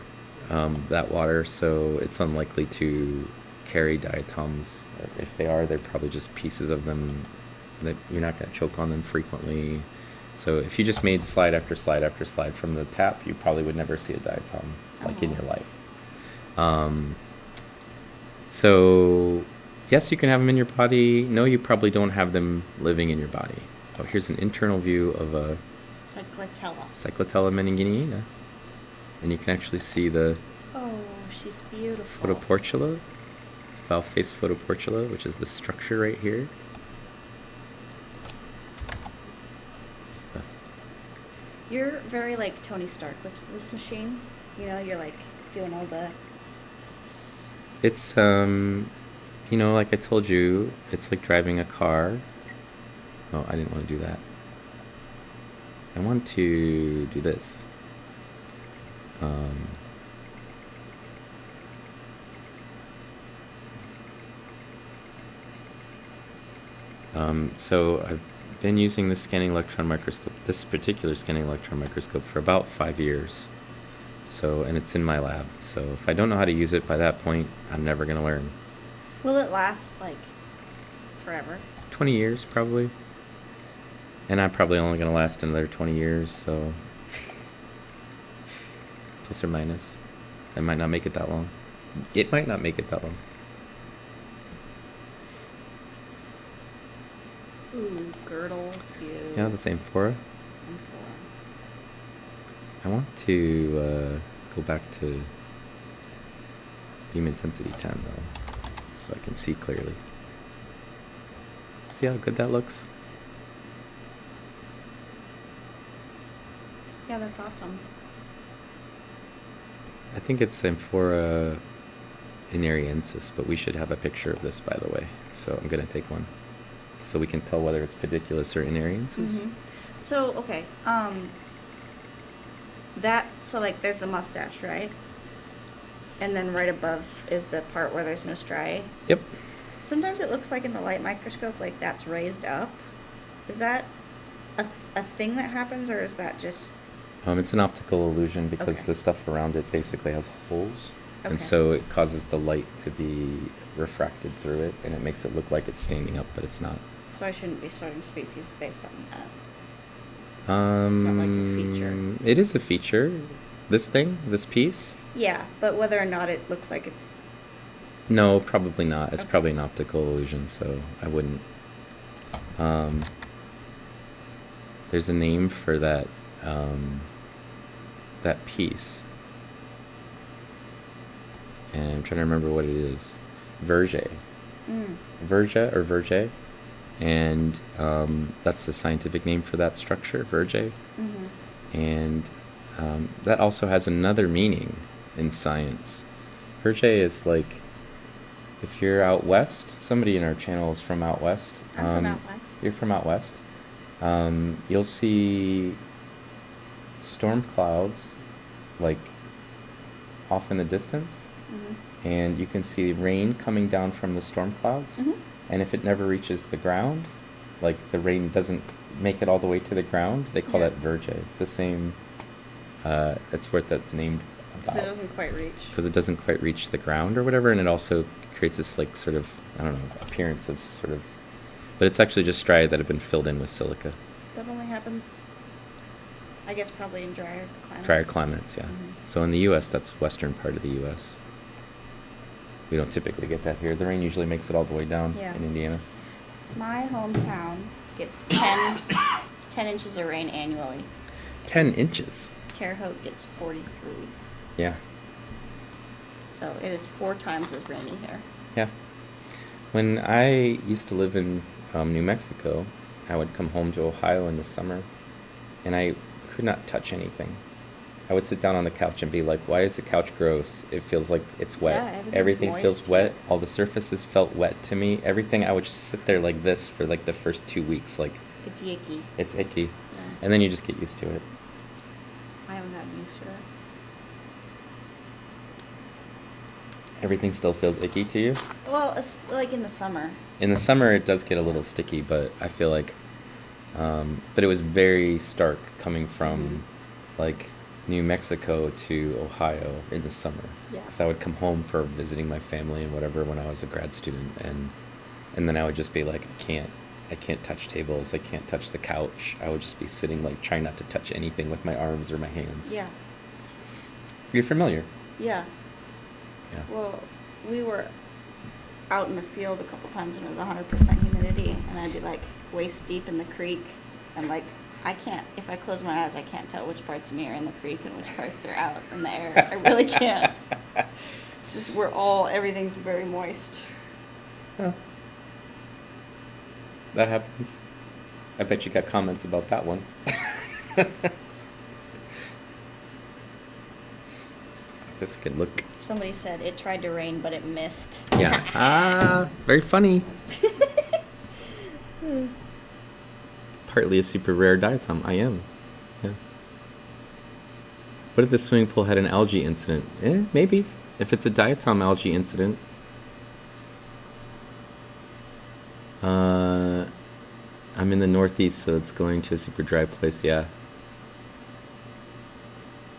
that water, so it's unlikely to carry diatoms. If they are, they're probably just pieces of them that you're not going to choke on them frequently. So if you just made slide after slide after slide from the tap, you probably would never see a diatom in your life. So yes, you can have them in your body. No, you probably don't have them living in your body. Oh, here's an internal view of a Cyclotella meningiana. And you can actually see the she's beautiful. Photoportula, valve face photoportula, which is the structure right here. You're very like Tony Stark with this machine. You know, you're like doing all the. It's you know, like I told you, it's like driving a car. Oh, I didn't want to do that. I want to do this. So I've been using the scanning electron microscope, this particular scanning electron microscope, for about 5 years. So, and it's in my lab. So if I don't know how to use it by that point, I'm never going to learn. Will it last like forever? 20 years probably. And I'm probably only going to last another 20 years, so plus or minus. I might not make it that long. It might not make it that long. Ooh, girdle, cute. Yeah, the same flora. I want to go back to beam intensity 10 though, so I can see clearly. See how good that looks? Yeah, that's awesome. I think it's Amphora inariensis, but we should have a picture of this, by the way. So I'm going to take one, so we can tell whether it's pediculus or inariensis. So, okay, so like there's the mustache, right? And then right above is the part where there's no striae. Yep. Sometimes it looks like in the light microscope, like that's raised up. Is that a thing that happens, or is that just... It's an optical illusion because Okay. the stuff around it basically has holes. Okay. And so it causes the light to be refracted through it, and it makes it look like it's standing up, but it's not. So I shouldn't be sorting species based on that. It's not like a feature. It is a feature. This thing, this piece? Yeah, but whether or not it looks like it's... No, probably not. It's Okay. probably an optical illusion, so I wouldn't. There's a name for that that piece, and I'm trying to remember what it is. Verge. Verge or verge, and that's the scientific name for that structure, verge. And that also has another meaning in science. Verge is like, if you're out west, somebody in our channel is from out west. I'm from out west. You're from out west. You'll see storm clouds like off in the distance, and you can see rain coming down from the storm clouds. And if it never reaches the ground, like the rain doesn't make it all the way to the ground, they call that verge. It's the same, it's what that's named about. Because it doesn't quite reach. Because it doesn't quite reach the ground or whatever, and it also creates this like sort of, I don't know, appearance of sort of, but it's actually just striae that have been filled in with silica. That only happens, I guess, probably in drier climates. Drier climates, yeah. So in the U.S., that's western part of the U.S. We don't typically get that here. The rain usually makes it all the way down in Indiana. My hometown gets 10 inches of rain annually. 10 inches? Terre Haute gets 43. Yeah. So it is 4 times as rainy here. Yeah. When I used to live in New Mexico, I would come home to Ohio in the summer, and I could not touch anything. I would sit down on the couch and be like, why is the couch gross? It feels like it's wet. Yeah, everything feels moist. wet. All the surfaces felt wet to me. Everything, I would just sit there like this for like the first 2 weeks. Like, It's icky. it's icky. Yeah. And then you just get used to it. I haven't gotten used to it. Everything still feels icky to you? Well, it's like in the summer. In the summer, it does get a little sticky, but I feel like, but it was very stark coming from like New Mexico to Ohio in the summer. Yeah. Because I would come home for visiting my family and whatever when I was a grad student, and then I would just be like, I can't touch tables, I can't touch the couch. I would just be sitting like trying not to touch anything with my arms or my hands. Yeah. You're familiar? Yeah. Yeah. Well, we were out in the field a couple times when it was 100% humidity, and I'd be like waist deep in the creek, and like I can't, if I close my eyes, I can't tell which parts of me are in the creek and which parts are out in the air. I really can't. It's just everything's very moist. Huh. That happens. I bet you got comments about that one. I guess I can look. Somebody said it tried to rain, but it missed. Yeah. Very funny. Partly a super rare diatom. I am. Yeah. What if the swimming pool had an algae incident? Maybe. If it's a diatom algae incident. I'm in the Northeast, so it's going to a super dry place, yeah.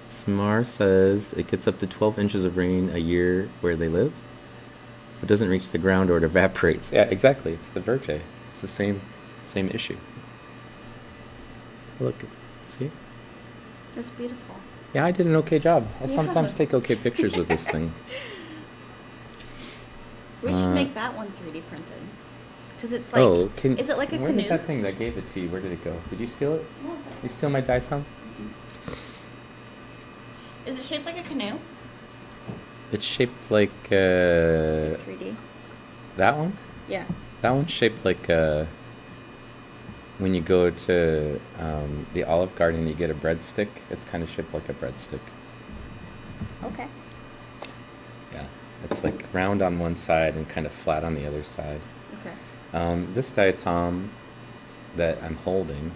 Samar says it gets up to 12 inches of rain a year where they live. It doesn't reach the ground or it evaporates. Yeah, exactly. It's the Verge. It's the same issue. Look, see? That's beautiful. Yeah, I did an okay job. I sometimes take okay pictures with this thing. We should make that one 3D printed. Because it's like, is it like a where canoe? Did that thing that gave it to you, where did it go? Did you steal it? No, You steal my diatom? Is it shaped like a canoe? It's shaped like, 3D? That one? Yeah. That one's shaped like, when you go to the Olive Garden, you get a breadstick. It's kind of shaped like a breadstick. Okay. Yeah, it's like round on one side and kind of flat on the other side. Okay. This diatom that I'm holding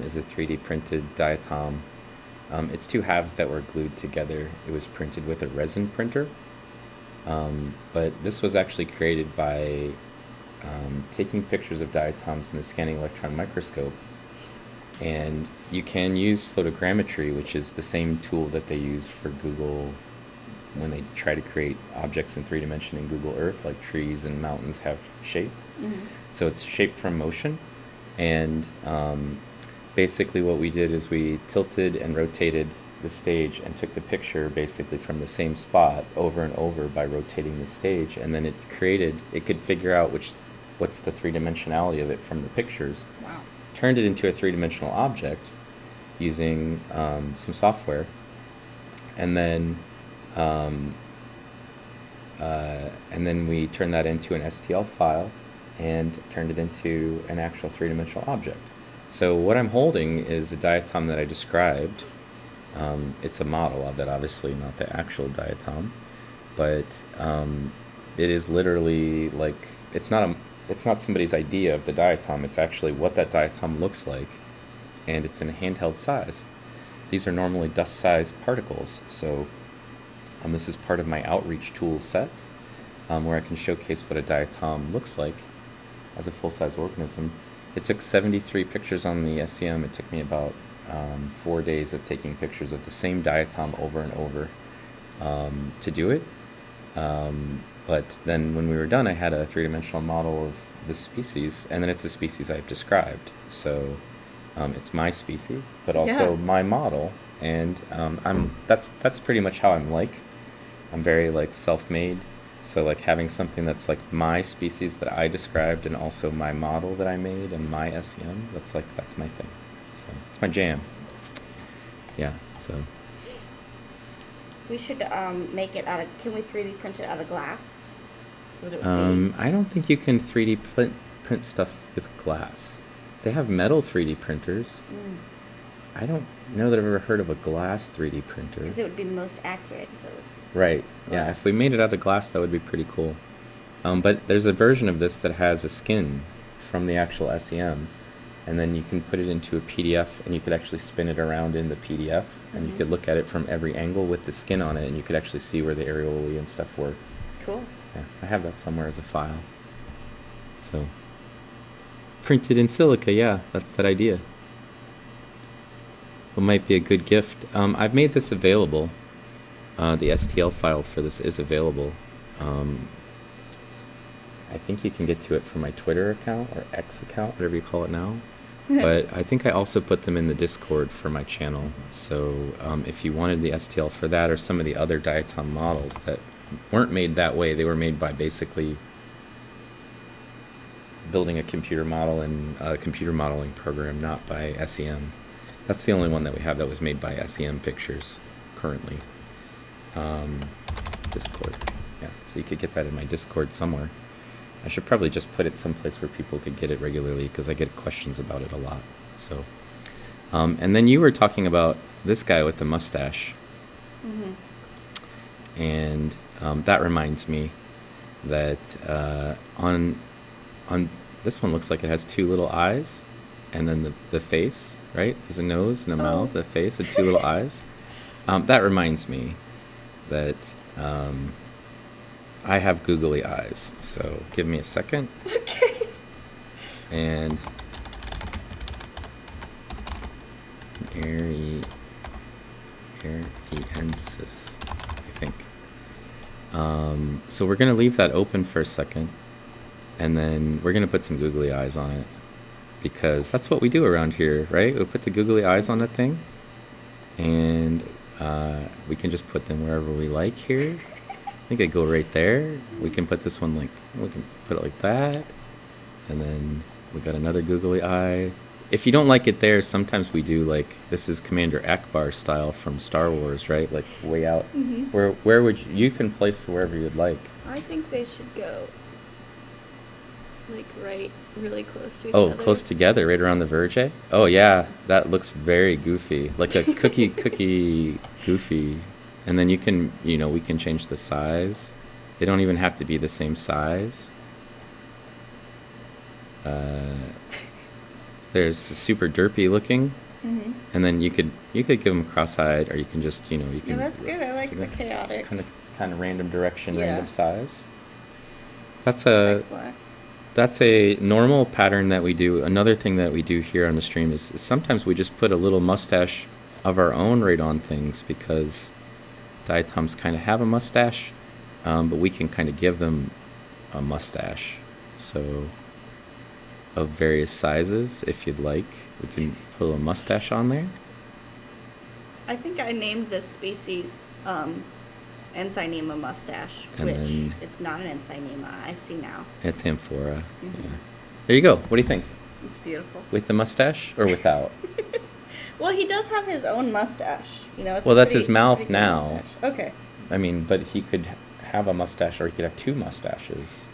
is a 3D printed diatom. It's two halves that were glued together. It was printed with a resin printer. But this was actually created by taking pictures of diatoms in the Scanning Electron Microscope. And you can use photogrammetry, which is the same tool that they use for Google when they try to create objects in 3D in Google Earth, like trees and mountains have shape. Mm-hmm. So it's shaped from motion. And basically what we did is we tilted and rotated the stage and took the picture basically from the same spot over and over by rotating the stage. And then it could figure out what's the three-dimensionality of it from the pictures. Wow. Turned it into a three-dimensional object using some software. And then we turned that into an STL file and turned it into an actual three-dimensional object. So what I'm holding is the diatom that I described. It's a model of it, obviously, not the actual diatom, but it is literally like it's not somebody's idea of the diatom. It's actually what that diatom looks like, and it's in a handheld size. These are normally dust-sized particles, so this is part of my outreach tool set, where I can showcase what a diatom looks like as a full-size organism. It took 73 pictures on the SEM. It took me about 4 days of taking pictures of the same diatom over and over to do it. But then when we were done, I had a three-dimensional model of the species, and then it's a species I've described. So it's my species, but also my model, and that's pretty much how I'm like. I'm very like self-made. So like having something that's like my species that I described and also my model that I made and my SEM, that's my thing. So it's my jam. Yeah, so. We should make it can we 3D print it out of glass? So that it would I don't think you can 3D print stuff with glass. They have metal 3D printers. I don't know that I've ever heard of a glass 3D printer. Because it would be the most accurate if it was right. glass. Yeah, if we made it out of glass, that would be pretty cool. But there's a version of this that has a skin from the actual SEM, and then you can put it into a PDF, and you could actually spin it around in the PDF, and you could look at it from every angle with the skin on it, and you could actually see where the areolae and stuff were. Cool. Yeah, I have that somewhere as a file. So, printed in silica, yeah, that's that idea. What might be a good gift? I've made this available. The STL file for this is available. I think you can get to it from my Twitter account or X account, whatever you call it now. But I think I also put them in the Discord for my channel. So if you wanted the STL for that or some of the other diatom models that weren't made that way, they were made by basically building a computer model in a computer modeling program, not by SEM. That's the only one that we have that was made by SEM Pictures currently. Discord. Yeah, so you could get that in my Discord somewhere. I should probably just put it someplace where people could get it regularly because I get questions about it a lot. So, and then you were talking about this guy with the mustache. Mm-hmm. And that reminds me that on this one looks like it has two little eyes, and then the face, right? There's a nose and a mouth, a face, and two little eyes. That reminds me that I have googly eyes, so give me a second. Okay. And Ariensis, I think. So we're going to leave that open for a second, and then we're going to put some googly eyes on it, because that's what we do around here, right? We put the googly eyes on the thing, and we can just put them wherever we like here. I think they go right there. We can put this one we can put it like that, and then we got another googly eye. If you don't like it there, sometimes we do this is Commander Akbar style from Star Wars, right? Like way out. Mm-hmm. Where would you can place wherever you'd like. I think they should go right really close to each other. Oh, close together, right around the verge. Oh yeah, that looks very goofy, like a cookie goofy. And then you can, we can change the size. They don't even have to be the same size. There's super derpy looking, mm-hmm. And then you could give them cross-eyed, or you can just, you can. Yeah, that's good. I like the chaotic. Kind of random direction, yeah. Random size. That's excellent. That's a normal pattern that we do. Another thing that we do here on the stream is sometimes we just put a little mustache of our own right on things, because diatoms kind of have a mustache, but we can kind of give them a mustache. So, of various sizes, if you'd like, we can put a little mustache on there. I think I named this species Ensynema mustache, and which it's not an Ensynema. I see now. It's Amphora. Mm-hmm. Yeah. There you go. What do you think? It's beautiful. With the mustache or without? Well, he does have his own mustache. It's that's his mouth now. Mustache. Okay. I mean, but he could have a mustache, or he could have two mustaches.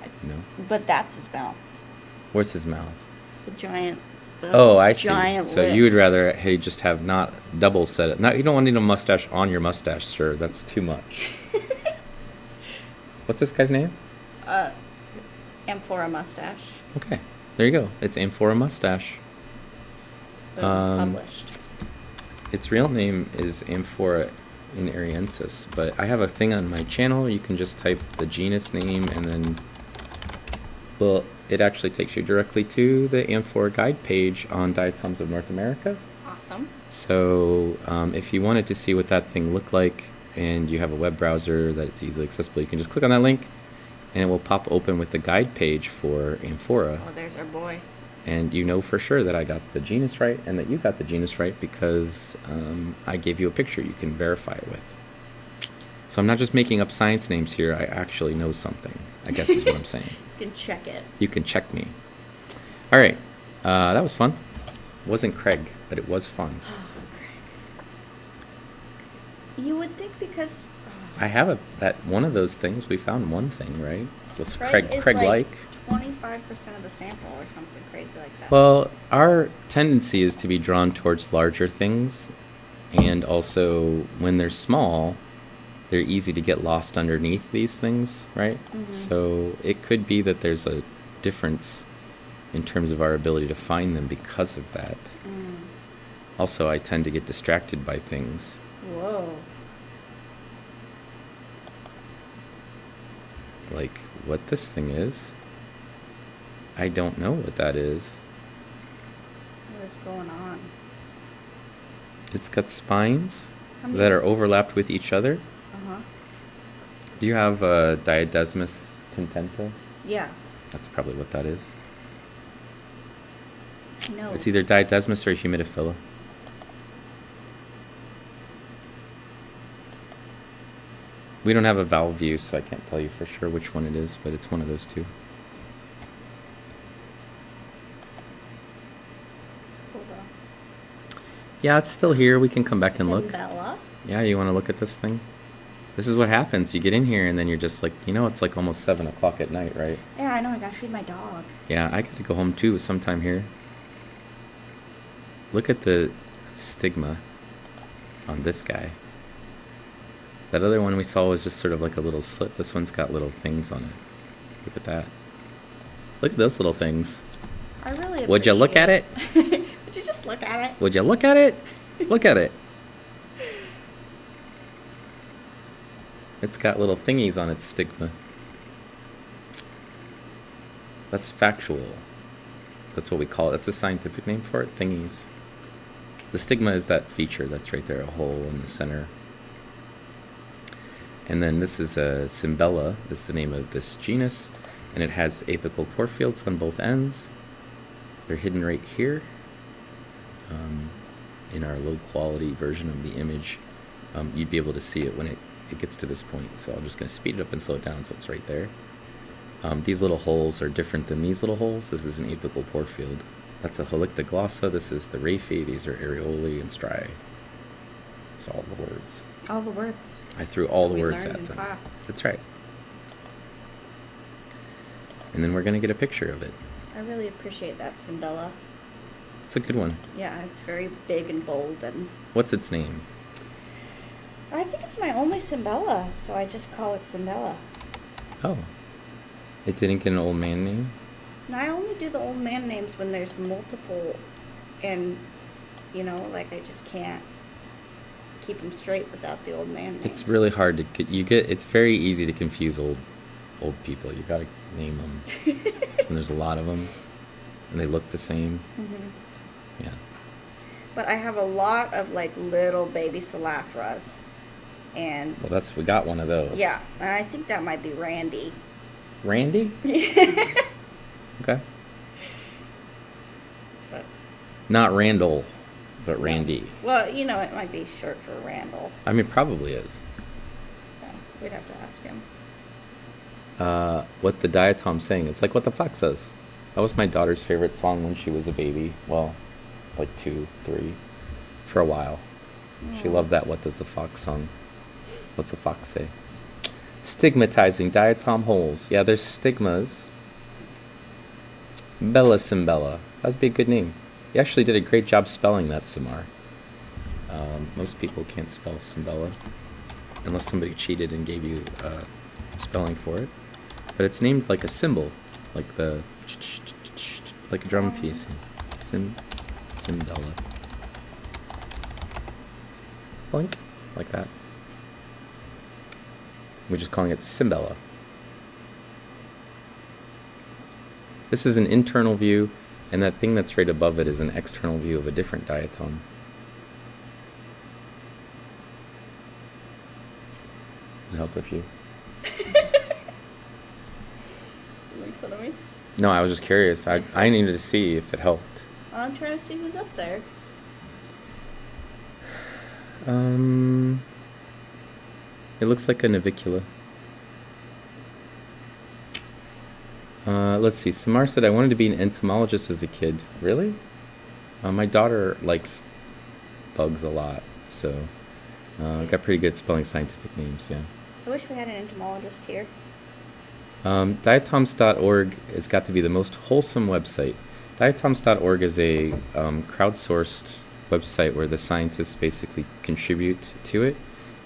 But that's his mouth. Where's his mouth? The giant. I see. Giant so lips. You would rather just have not double set it. Not, you don't want to need a mustache on your mustache, sir. That's too much. What's this guy's name? Amphora mustache. Okay, there you go. It's Amphora mustache. Published. Its real name is Amphora inariensis, but I have a thing on my channel. You can just type the genus name, and then, it actually takes you directly to the Amphora guide page on Diatoms of North America. Awesome. So if you wanted to see what that thing looked like, and you have a web browser that it's easily accessible, you can just click on that link, and it will pop open with the guide page for Amphora. Oh, there's our boy. And you know for sure that I got the genus right, and that you got the genus right, because I gave you a picture you can verify it with. So I'm not just making up science names here. I actually know something, I guess is what I'm saying. You can check it. You can check me. All right. That was fun. It wasn't Craig, but it was fun. You would think because... I have one of those things. We found one thing, right? Was Craig is like 25% of the sample or something crazy like that. Well, our tendency is to be drawn towards larger things, and also when they're small, they're easy to get lost underneath these things, right? Mm-hmm. So it could be that there's a difference in terms of our ability to find them because of that. Mm. Also, I tend to get distracted by things. Whoa. Like what this thing is. I don't know what that is. What's going on? It's got spines that are overlapped with each other. Uh-huh. Do you have Diadesmus contenta? Yeah. That's probably what that is. No. It's either Diadesmus or Humidiphila. We don't have a valve view, so I can't tell you for sure which one it is, but it's one of those two. Yeah, it's still here. We can come back and look. Cimbella? Yeah, you want to look at this thing? This is what happens. You get in here and then you're just like, it's like almost 7 o'clock at night, right? Yeah, I know. I gotta feed my dog. Yeah, I gotta go home too sometime here. Look at the stigma on this guy. That other one we saw was just sort of like a little slit. This one's got little things on it. Look at that. Look at those little things. I really appreciate Would you look at it? Would you just look at it? Would you look at it? Look at it. It's got little thingies on its stigma. That's factual. That's what we call it. That's a scientific name for it, thingies. The stigma is that feature that's right there, a hole in the center. And then this is a Cimbella, is the name of this genus, and it has apical pore fields on both ends. They're hidden right here. In our low quality version of the image, you'd be able to see it when it gets to this point. So I'm just going to speed it up and slow it down so it's right there. These little holes are different than these little holes. This is an apical pore field. That's a helictoglossa. This is the raphe. These are areolae and striae. That's all the words. All the words. I threw all the we words learned at in them. class. That's right. And then we're going to get a picture of it. I really appreciate that, Cimbella. It's a good one. Yeah, it's very big and bold, and What's its name? I think it's my only Cimbella, so I just call it Cimbella. Oh. It didn't get an old man name? And I only do the old man names when there's multiple, and, I just can't keep them straight without the old man names. It's really hard to get, it's very easy to confuse old people. You gotta name them. And there's a lot of them, and they look the same. Mm-hmm. Yeah. But I have a lot of, little baby Salafras, and... Well, we got one of those. Yeah, and I think that might be Randy. Randy? Okay. But, Not Randall, but Randy. well, it might be short for Randall. I mean, probably is. Yeah, we'd have to ask him. What the Diatom's saying. It's like what the fox says. That was my daughter's favorite song when she was a baby. Well, 2, 3, for a while. She loved that What Does the Fox song. What's the fox say? Stigmatizing diatom holes. Yeah, there's stigmas. Bella Cimbella. That'd be a good name. You actually did a great job spelling that, Samar. Most people can't spell Cimbella unless somebody cheated and gave you spelling for it. But it's named like a cymbal, like like a drum piece. Cimbella. Blink, like that. We're just calling it Cimbella. This is an internal view, and that thing that's right above it is an external view of a different diatom. Does it help if you... Do you make fun of me? No, I was just curious. I needed to see if it helped. I'm trying to see who's up there. It looks like a navicula. Let's see. Samar said, I wanted to be an entomologist as a kid. Really? My daughter likes bugs a lot, so got pretty good spelling scientific names, yeah. I wish we had an entomologist here. Diatoms.org has got to be the most wholesome website. Diatoms.org is a crowdsourced website where the scientists basically contribute to it,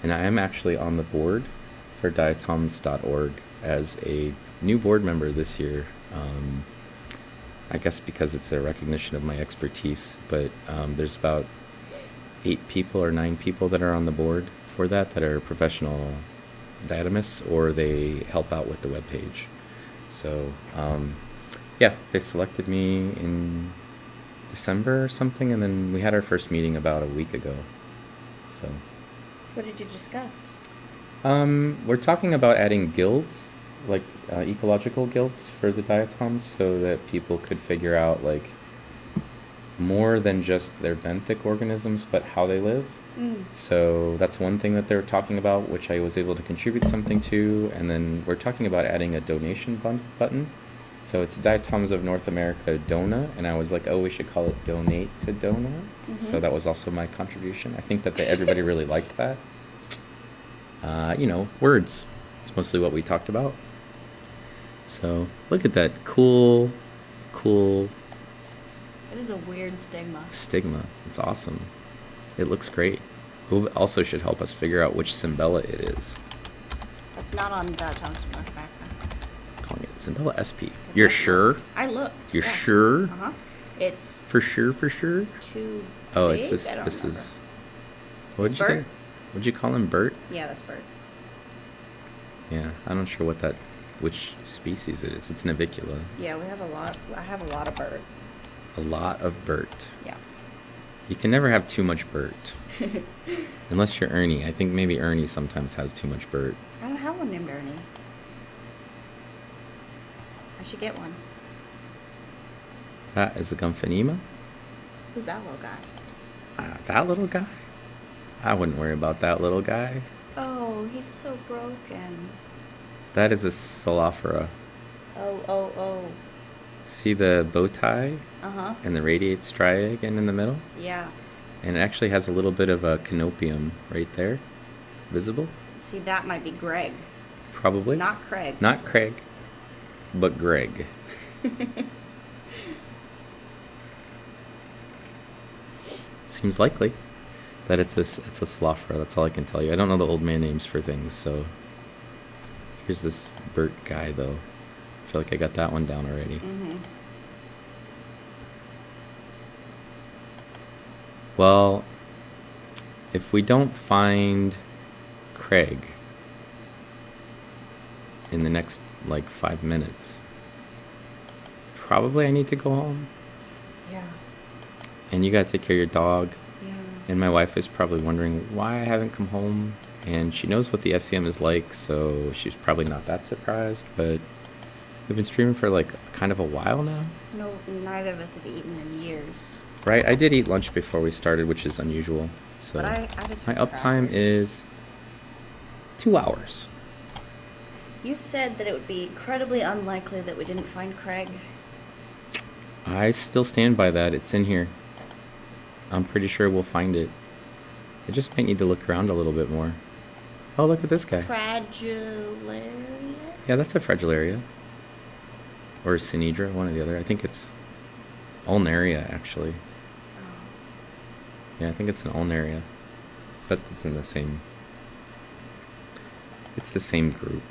and I am actually on the board for Diatoms.org as a new board member this year. I guess because it's a recognition of my expertise, but there's about 8 people or 9 people that are on the board for that are professional diatomists, or they help out with the webpage. So yeah, they selected me in December or something, and then we had our first meeting about a week ago. So What did you discuss? we're talking about adding guilds, like ecological guilds for the diatoms, so that people could figure out more than just their benthic organisms, but how they live. So that's one thing that they're talking about, which I was able to contribute something to. And then we're talking about adding a donation button. So it's Diatoms of North America Dona, and I was like, oh, we should call it Donate to Dona. So that was also my contribution. I think that everybody really liked that. Words. It's mostly what we talked about. So look at that cool It is a weird stigma. It's awesome. It looks great. It also should help us figure out which Symbella it is. It's not on Diatom's back. Calling it Symbella SP. You're sure? I looked. You're sure? Uh-huh. It's For sure? too Oh, big? it's this. I don't This remember. is. It's Bert? What'd you call him? Bert? Yeah, that's Bert. Yeah, I'm not sure which species it is. It's Navicula. Yeah, we have a lot. I have a lot of Bert. A lot of Bert. Yeah. You can never have too much Bert. Unless you're Ernie. I think maybe Ernie sometimes has too much Bert. I don't have one named Ernie. I should get one. That is a Gumphanema. Who's that little guy? That little guy? I wouldn't worry about that little guy. Oh, he's so broken. That is a Celophora. Oh. See the bow tie? Uh-huh. And the radiate striae again in the middle? Yeah. And it actually has a little bit of a canopium right there. Visible? See, that might be Greg. Probably. Not Craig. Not Craig, but Greg. Seems likely that it's a Celophora. That's all I can tell you. I don't know the old man names for things, so here's this Bert guy, though. I feel like I got that one down already. Mm-hmm. Well, if we don't find Craig in the next, 5 minutes, probably I need to go home. Yeah. And you gotta take care of your dog. Yeah. And my wife is probably wondering why I haven't come home. And she knows what the SEM is like, so she's probably not that surprised. But we've been streaming for kind of a while now. No, neither of us have eaten in years. Right, I did eat lunch before we started, which is unusual. So But I just my had uptime crackers. is 2 hours. You said that it would be incredibly unlikely that we didn't find Craig. I still stand by that. It's in here. I'm pretty sure we'll find it. I just might need to look around a little bit more. Oh, look at this guy. Fragilaria? Yeah, that's a Fragilaria. Or a Sinedra, one or the other. I think it's Ulnaria, actually. Oh. Yeah, I think it's an Ulnaria. But it's in the same... It's the same group.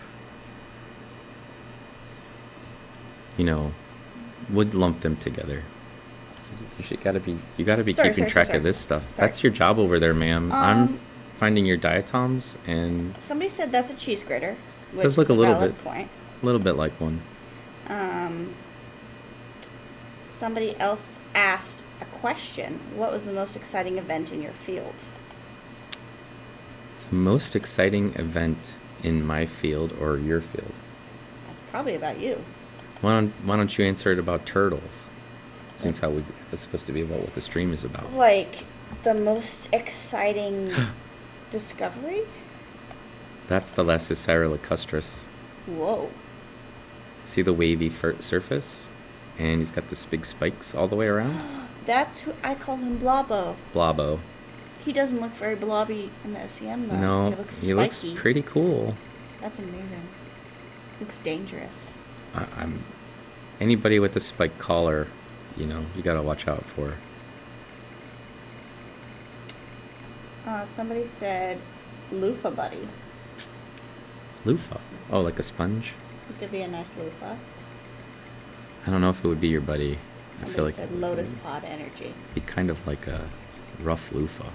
Would lump them together. You gotta be keeping track of this stuff. Sorry. That's your job over there, ma'am. I'm finding your diatoms, and Somebody said that's a cheese grater. Which does look is a little valid bit- point. a little bit like one. Somebody else asked a question. What was the most exciting event in your field? The most exciting event in my field or your field? Probably about you. Why don't you answer it about turtles? Since it's supposed to be about what the stream is about. Like, the most exciting discovery? That's the Lacicera lacustris. Whoa. See the wavy surface? And he's got this big spikes all the way around? That's who I call him Blobbo. Blobbo. He doesn't look very blobby in the SEM though. No, he looks spiky. he looks pretty cool. That's amazing. Looks dangerous. I'm anybody with a spike collar, you gotta watch out for. Somebody said loofah buddy. Loofah. Oh, like a sponge? It could be a nice loofah. I don't know if it would be your buddy. I Somebody feel like said it would lotus pod energy. be kind of like a rough loofah.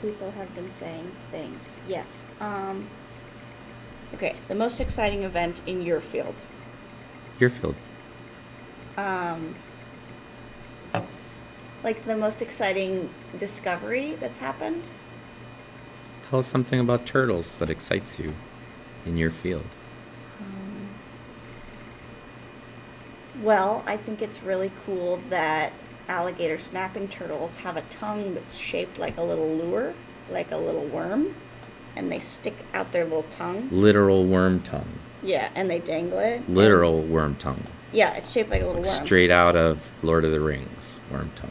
People have been saying things. Yes. Okay, the most exciting event in your field. Your field. Like the most exciting discovery that's happened? Tell us something about turtles that excites you in your field. Well, I think it's really cool that alligator snapping turtles have a tongue that's shaped like a little lure, like a little worm, and they stick out their little tongue. Literal worm tongue. Yeah, and they dangle it. Literal worm tongue. Yeah, it's shaped like a little worm. Straight out of Lord of the Rings, worm tongue.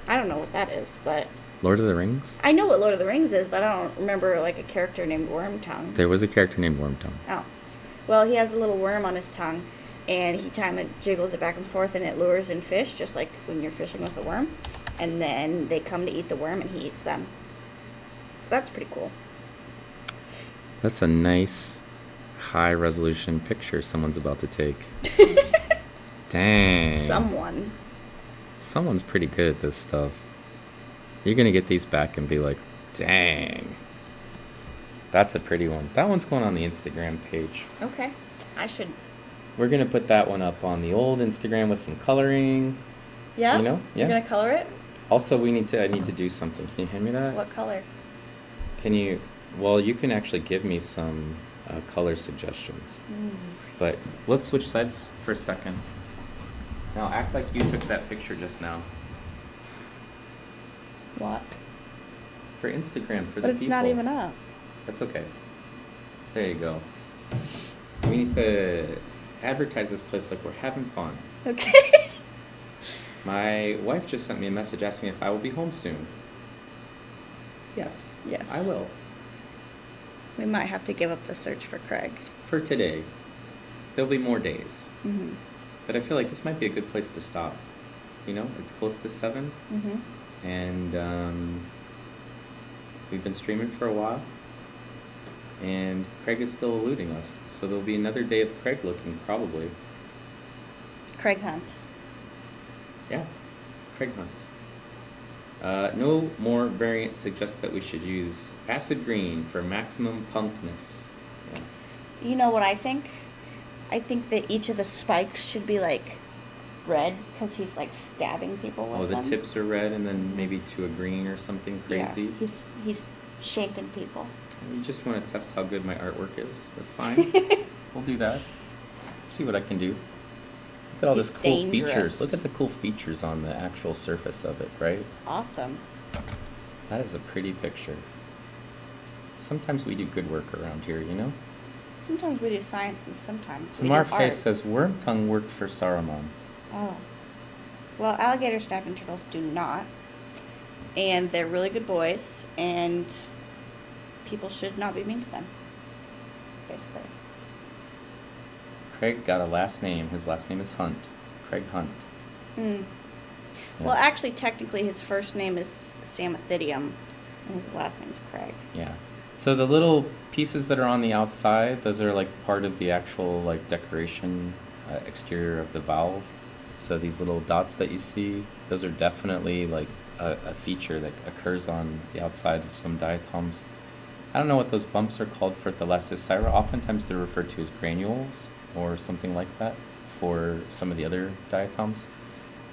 I don't know what that is, but Lord of the Rings? I know what Lord of the Rings is, but I don't remember like a character named Wormtongue. There was a character named Wormtongue. Oh. Well, he has a little worm on his tongue, and he kind of jiggles it back and forth, and it lures in fish, just like when you're fishing with a worm. And then they come to eat the worm, and he eats them. So that's pretty cool. That's a nice, high-resolution picture someone's about to take. Dang. Someone's pretty good at this stuff. You're going to get these back and be like, dang. That's a pretty one. That one's going on the Instagram page. Okay. We're going to put that one up on the old Instagram with some coloring. Yeah? You know? Yeah. You're going to color it? Also, I need to do something. Can you hand me that? What color? Well, you can actually give me some color suggestions. But let's switch sides for a second. Now, act like you took that picture just now. What? For Instagram, for the people. But it's not even up. That's okay. There you go. We need to advertise this place like we're having fun. Okay. My wife just sent me a message asking if I will be home soon. Yes. Yes. I will. We might have to give up the search for Craig. For today. There'll be more days. Mm-hmm. But I feel like this might be a good place to stop. You know, it's close to 7. Mm-hmm. And we've been streaming for a while. And Craig is still eluding us. So there'll be another day of Craig looking, probably. Craig Hunt. Yeah, Craig Hunt. No more variant suggests that we should use acid green for maximum punkness. Yeah. You know what I think? I think that each of the spikes should be like red because he's like stabbing people with them. Oh, the tips are red and then maybe to a green or something crazy. Yeah, he's shanking people. You just want to test how good my artwork is. That's fine. We'll do that. See what I can do. Look at all this cool features. Look at the cool features on the actual surface of it, right? Awesome. That is a pretty picture. Sometimes we do good work around here, you know? Sometimes we do science and sometimes we do art. Says Wormtongue worked for Saruman. Oh. Well, alligator snapping turtles do not. And they're really good boys, and people should not be mean to them. Basically. Craig got a last name. His last name is Hunt. Craig Hunt. Yeah. Well, actually, technically, his first name is Samathidium, and his last name is Craig. Yeah. So the little pieces that are on the outside, those are like part of the actual like decoration exterior of the valve. So these little dots that you see, those are definitely like a feature that occurs on the outside of some diatoms. I don't know what those bumps are called for Thalassocyra. Oftentimes they're referred to as granules or something like that for some of the other diatoms.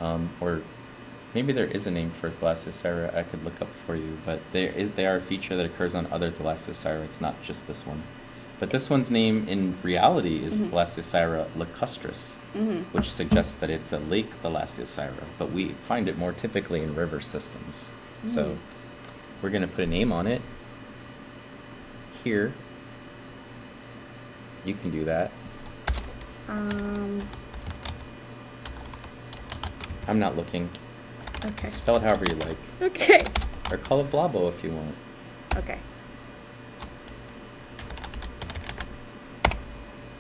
Or maybe there is a name for Thalassocyra I could look up for you, but they are a feature that occurs on other Thalassocyra. It's not just this one. But this one's name in reality is Thalassocyra lacustris, which suggests that it's a lake Thalassocyra, but we find it more typically in river systems. So we're going to put a name on it. Here. You can do that. I'm not looking. Okay. Spell it however you like. Okay. Or call it Blobbo if you want. Okay.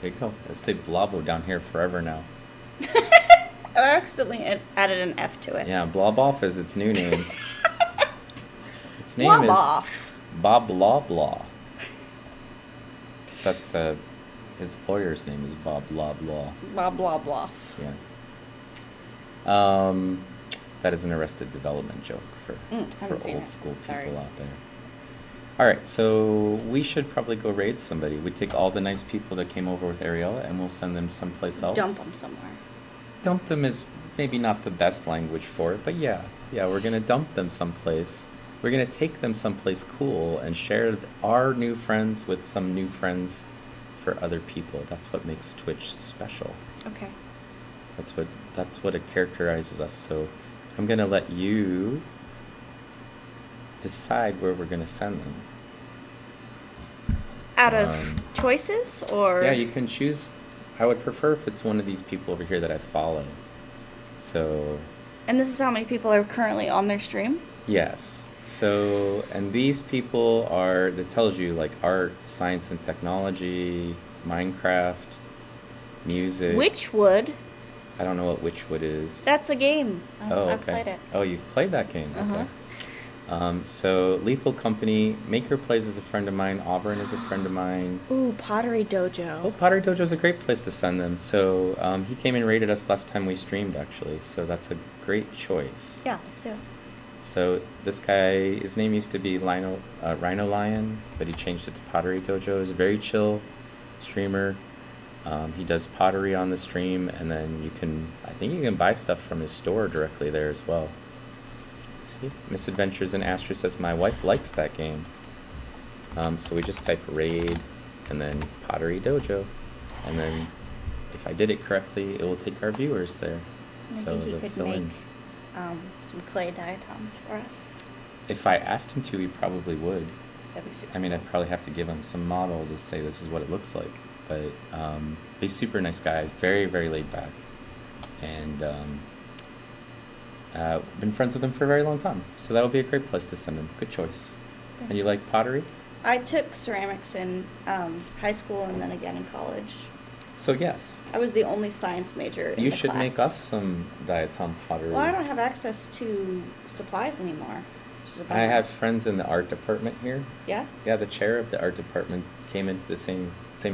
There you go. I'll say Blobbo down here forever now. I accidentally added an F to it. Yeah, Bloboff is its new name. Its name Bloboff. is Bob Blah Blah. That's his lawyer's name is Bob Blah Blah. Bob Blah Blah. Yeah. That is an Arrested Development joke for old school people out there. All right, so we should probably go raid somebody. We take all the nice people that came over with Ariella and we'll send them someplace else. Dump them somewhere. Dump them is maybe not the best language for it, but yeah, we're gonna dump them someplace. We're gonna take them someplace cool and share our new friends with some new friends for other people. That's what makes Twitch special. Okay. That's what it characterizes us. So I'm gonna let you decide where we're gonna send them. Out of choices, or? Yeah, you can choose I would prefer if it's one of these people over here that I follow. So, And this is how many people are currently on their stream? yes. So, and these people are, that tells you like art, science and technology, Minecraft, music. Witchwood. I don't know what Witchwood is. That's a game. Oh, I've okay. played it. Oh, you've played that game. Uh-huh. Okay. So Lethal Company, Maker Plays is a friend of mine. Auburn is a friend of mine. Ooh, Pottery Dojo. Oh, Pottery Dojo is a great place to send them. So he came and rated us last time we streamed, actually. So that's a great choice. Yeah, let's do it. So this guy, his name used to be Rhino Lion, but he changed it to Pottery Dojo. He's a very chill streamer. He does pottery on the stream, and then I think you can buy stuff from his store directly there as well. See, Misadventures in Astra says, my wife likes that game. So we just type raid, and then Pottery Dojo, and then if I did it correctly, it will take our viewers there. Maybe So he they'll could fill make in. some clay diatoms for us. If I asked him to, he probably would. That'd be super. I mean, I'd probably have to give him some model to say this is what it looks like. But he's a super nice guy, very, very laid back. And been friends with him for a very long time. So that'll be a great place to send him. Good choice. Thanks. And you like pottery? I took ceramics in high school and then again in college. So yes. I was the only science major in You the should class. make us some diatom pottery. Well, I don't have access to supplies anymore. Which is a I bummer. have friends in the art department here. Yeah? Yeah, the chair of the art department came into the same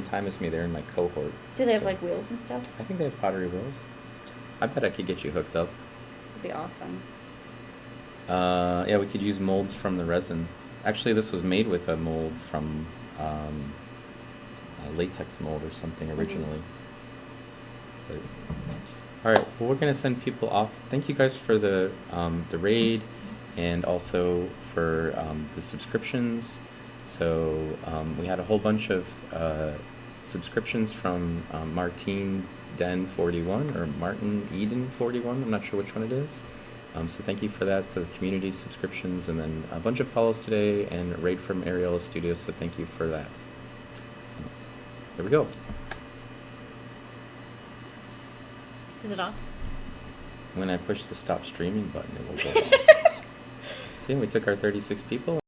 time as me. They're in my cohort. Do they have So like wheels and stuff? I think they have pottery wheels. I bet I could get you hooked up. That'd be awesome. Yeah, we could use molds from the resin. Actually, this was made with a mold from a latex mold or something originally. But, all right, well, we're gonna send people off. Thank you guys for the raid, and also for the subscriptions. So we had a whole bunch of subscriptions from Martine Den 41 or Martin Eden 41. I'm not sure which one it is. So thank you for that, to the community subscriptions, and then a bunch of follows today and a raid from Ariella Studios, so thank you for that. There we go. Is it off? When I push the stop streaming button, it will go off. See, we took our 36 people.